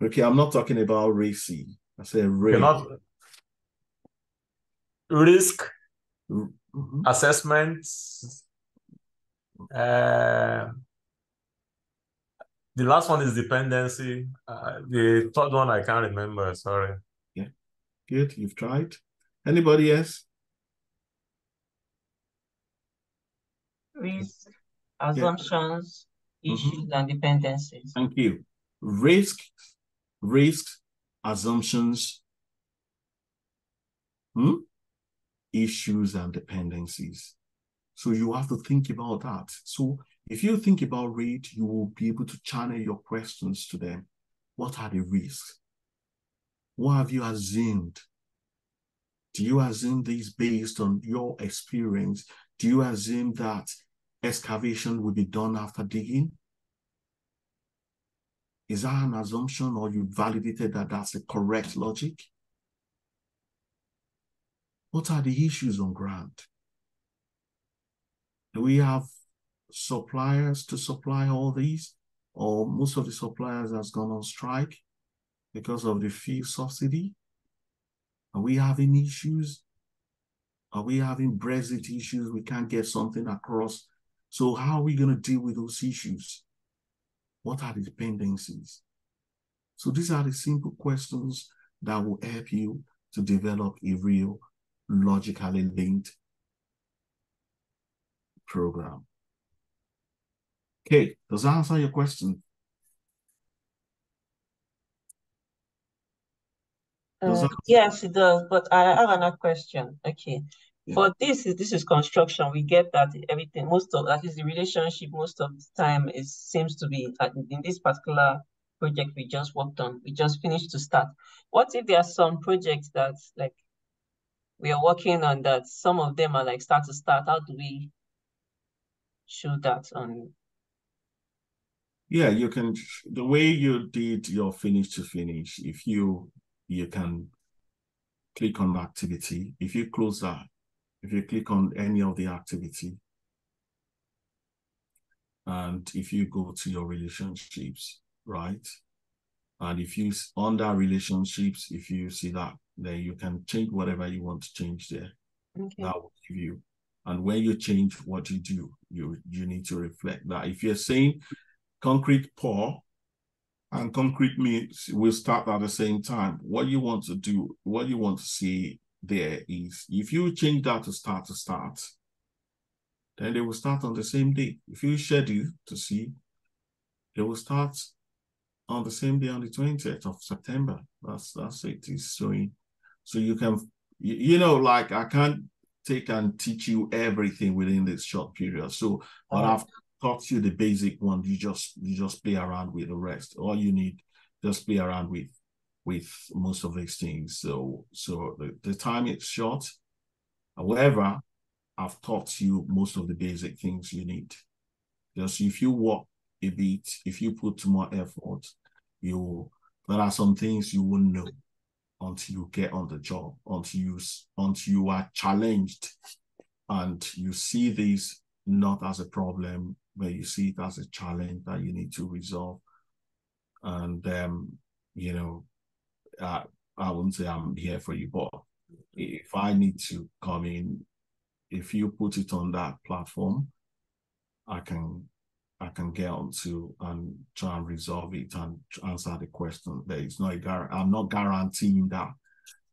Okay, I'm not talking about RACI. I said rate. Not risk Mm-hmm. assessments. The last one is dependency. The third one I can't remember. Sorry. Yeah, good. You've tried. Anybody else? Risk, assumptions, issues, and dependencies. Thank you. Risk, assumptions, issues, and dependencies. So you have to think about that. So if you think about rate, you will be able to channel your questions to them. What are the risks? What have you assumed? Do you assume this based on your experience? Do you assume that excavation will be done after digging? Is that an assumption, or you validated that that's the correct logic? What are the issues on ground? Do we have suppliers to supply all these? Or most of the suppliers has gone on strike because of the fuel subsidy? Are we having issues? Are we having Brexit issues? We can't get something across. So how are we going to deal with those issues? What are the dependencies? So these are the simple questions that will help you to develop a real logically linked program. Okay, does that answer your question? Yes, it does, but I have another question. Okay. Yeah. For this is construction. We get that everything, most of that is the relationship most of the time seems to be in this particular project we just worked on. We just finished to start. What if there are some projects that like we are working on that some of them are like start to start? How do we show that on? Yeah, you can, the way you did your finish to finish, if you can click on the activity. If you close that, if you click on any of the activity, and if you go to your relationships, right? And if you, under relationships, if you see that, then you can change whatever you want to change there. Okay. That will give you. And when you change what you do, you need to reflect that. If you're saying concrete pour and concrete mix will start at the same time, what you want to do, what you want to see there is, if you change that to start, then they will start on the same day. If you schedule to see, they will start on the same day on the 20th of September. That's it. It's showing. So you can, you know, like I can't take and teach you everything within this short period. So, but taught you the basic one. You just play around with the rest. All you need, just play around with most of these things. So the time is short. However, I've taught you most of the basic things you need. Just if you work a bit, if you put more effort, there are some things you won't know until you get on the job, until you are challenged and you see this not as a problem, but you see it as a challenge that you need to resolve. And you know, I wouldn't say I'm here for you, but if I need to come in, if you put it on that platform, I can get onto and try and resolve it and answer the question. There is no I'm not guaranteeing that,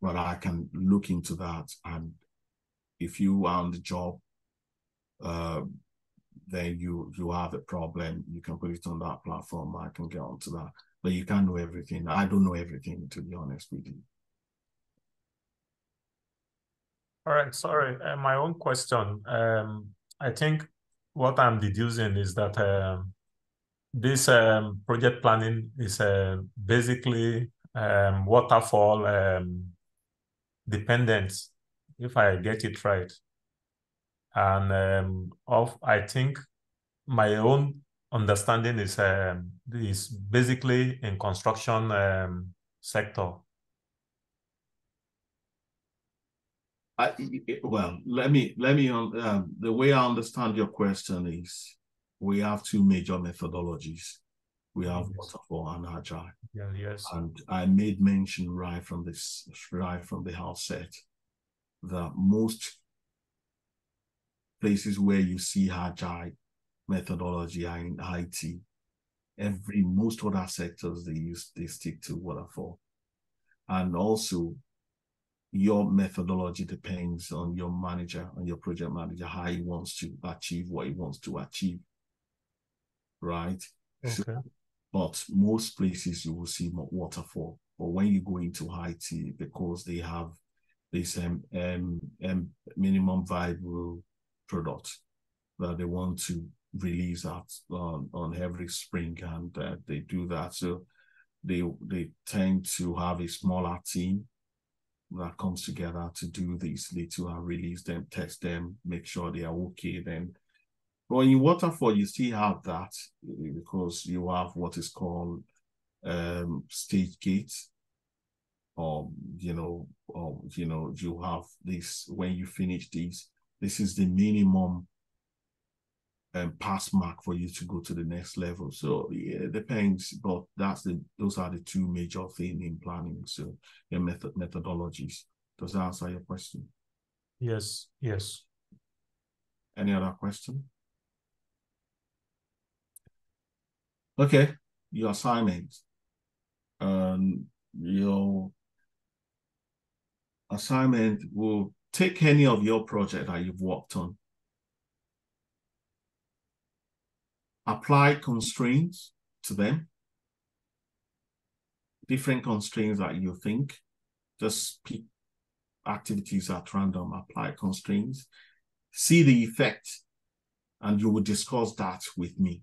but I can look into that. And if you are on the job, then you have a problem, you can put it on that platform. I can get onto that. But you can't know everything. I don't know everything, to be honest with you. All right, sorry. My own question. I think what I'm deducing is that this project planning is basically waterfall dependent, if I get it right. And I think my own understanding is basically in construction sector. Well, let me the way I understand your question is, we have two major methodologies. We have waterfall and agile. Yeah, yes. And I made mention right from the outset that most places where you see agile methodology are in IT. Most other sectors they stick to waterfall. And also, your methodology depends on your manager, on your project manager, how he wants to achieve what he wants to achieve, right? Okay. So, but most places you will see more waterfall. But when you go into IT, because they have this minimum viable product that they want to release on every spring, and they do that. So they tend to have a smaller team that comes together to do these little and release them, test them, make sure they are okay. Then, well, in waterfall, you still have that because you have what is called stage gates, you have this. When you finish this is the minimum pass mark for you to go to the next level. So yeah, it depends, but those are the two major things in planning. So your methodologies. Does that answer your question? Yes. Any other question? Okay, your assignment. Your assignment will take any of your project that you've worked on. Apply constraints to them. Different constraints that you think. Just pick activities at random, apply constraints. See the effect, and you will discuss that with me.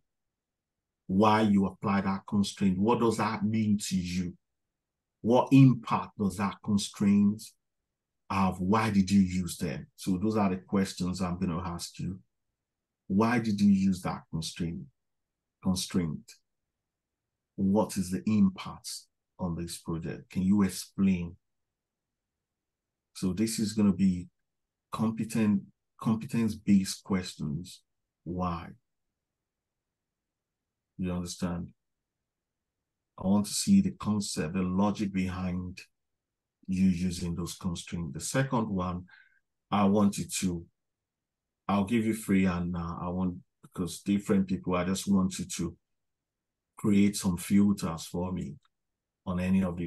Why you apply that constraint. What does that mean to you? What impact does that constraint have? Why did you use them? So those are the questions I'm going to ask you. Why did you use that constraint? What is the impact on this project? Can you explain? So this is going to be competence-based questions. Why? You understand? I want to see the concept, the logic behind you using those constraints. The second one, I'll give you free and because different people, I just want you to create some filters for me on any of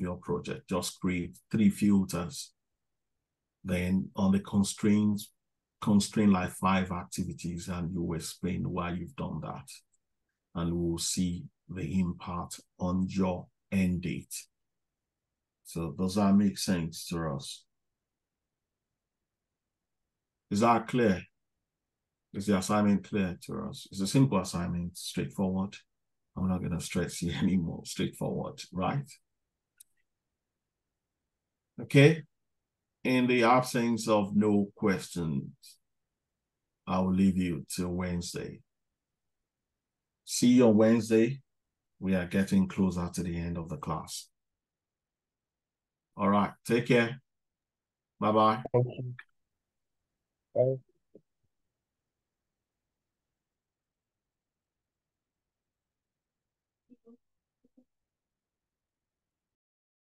your projects. Just create 3 filters. Then on the constrain like 5 activities, and you will explain why you've done that. And we'll see the impact on your end date. So does that make sense to us? Is that clear? Is the assignment clear to us? It's a simple assignment, straightforward. I'm not going to stress you anymore. Straightforward, right? Okay. In the absence of no questions, I will leave you till Wednesday. See you on Wednesday. We are getting closer to the end of the class. All right. Take care. Bye-bye. Thank you. Bye.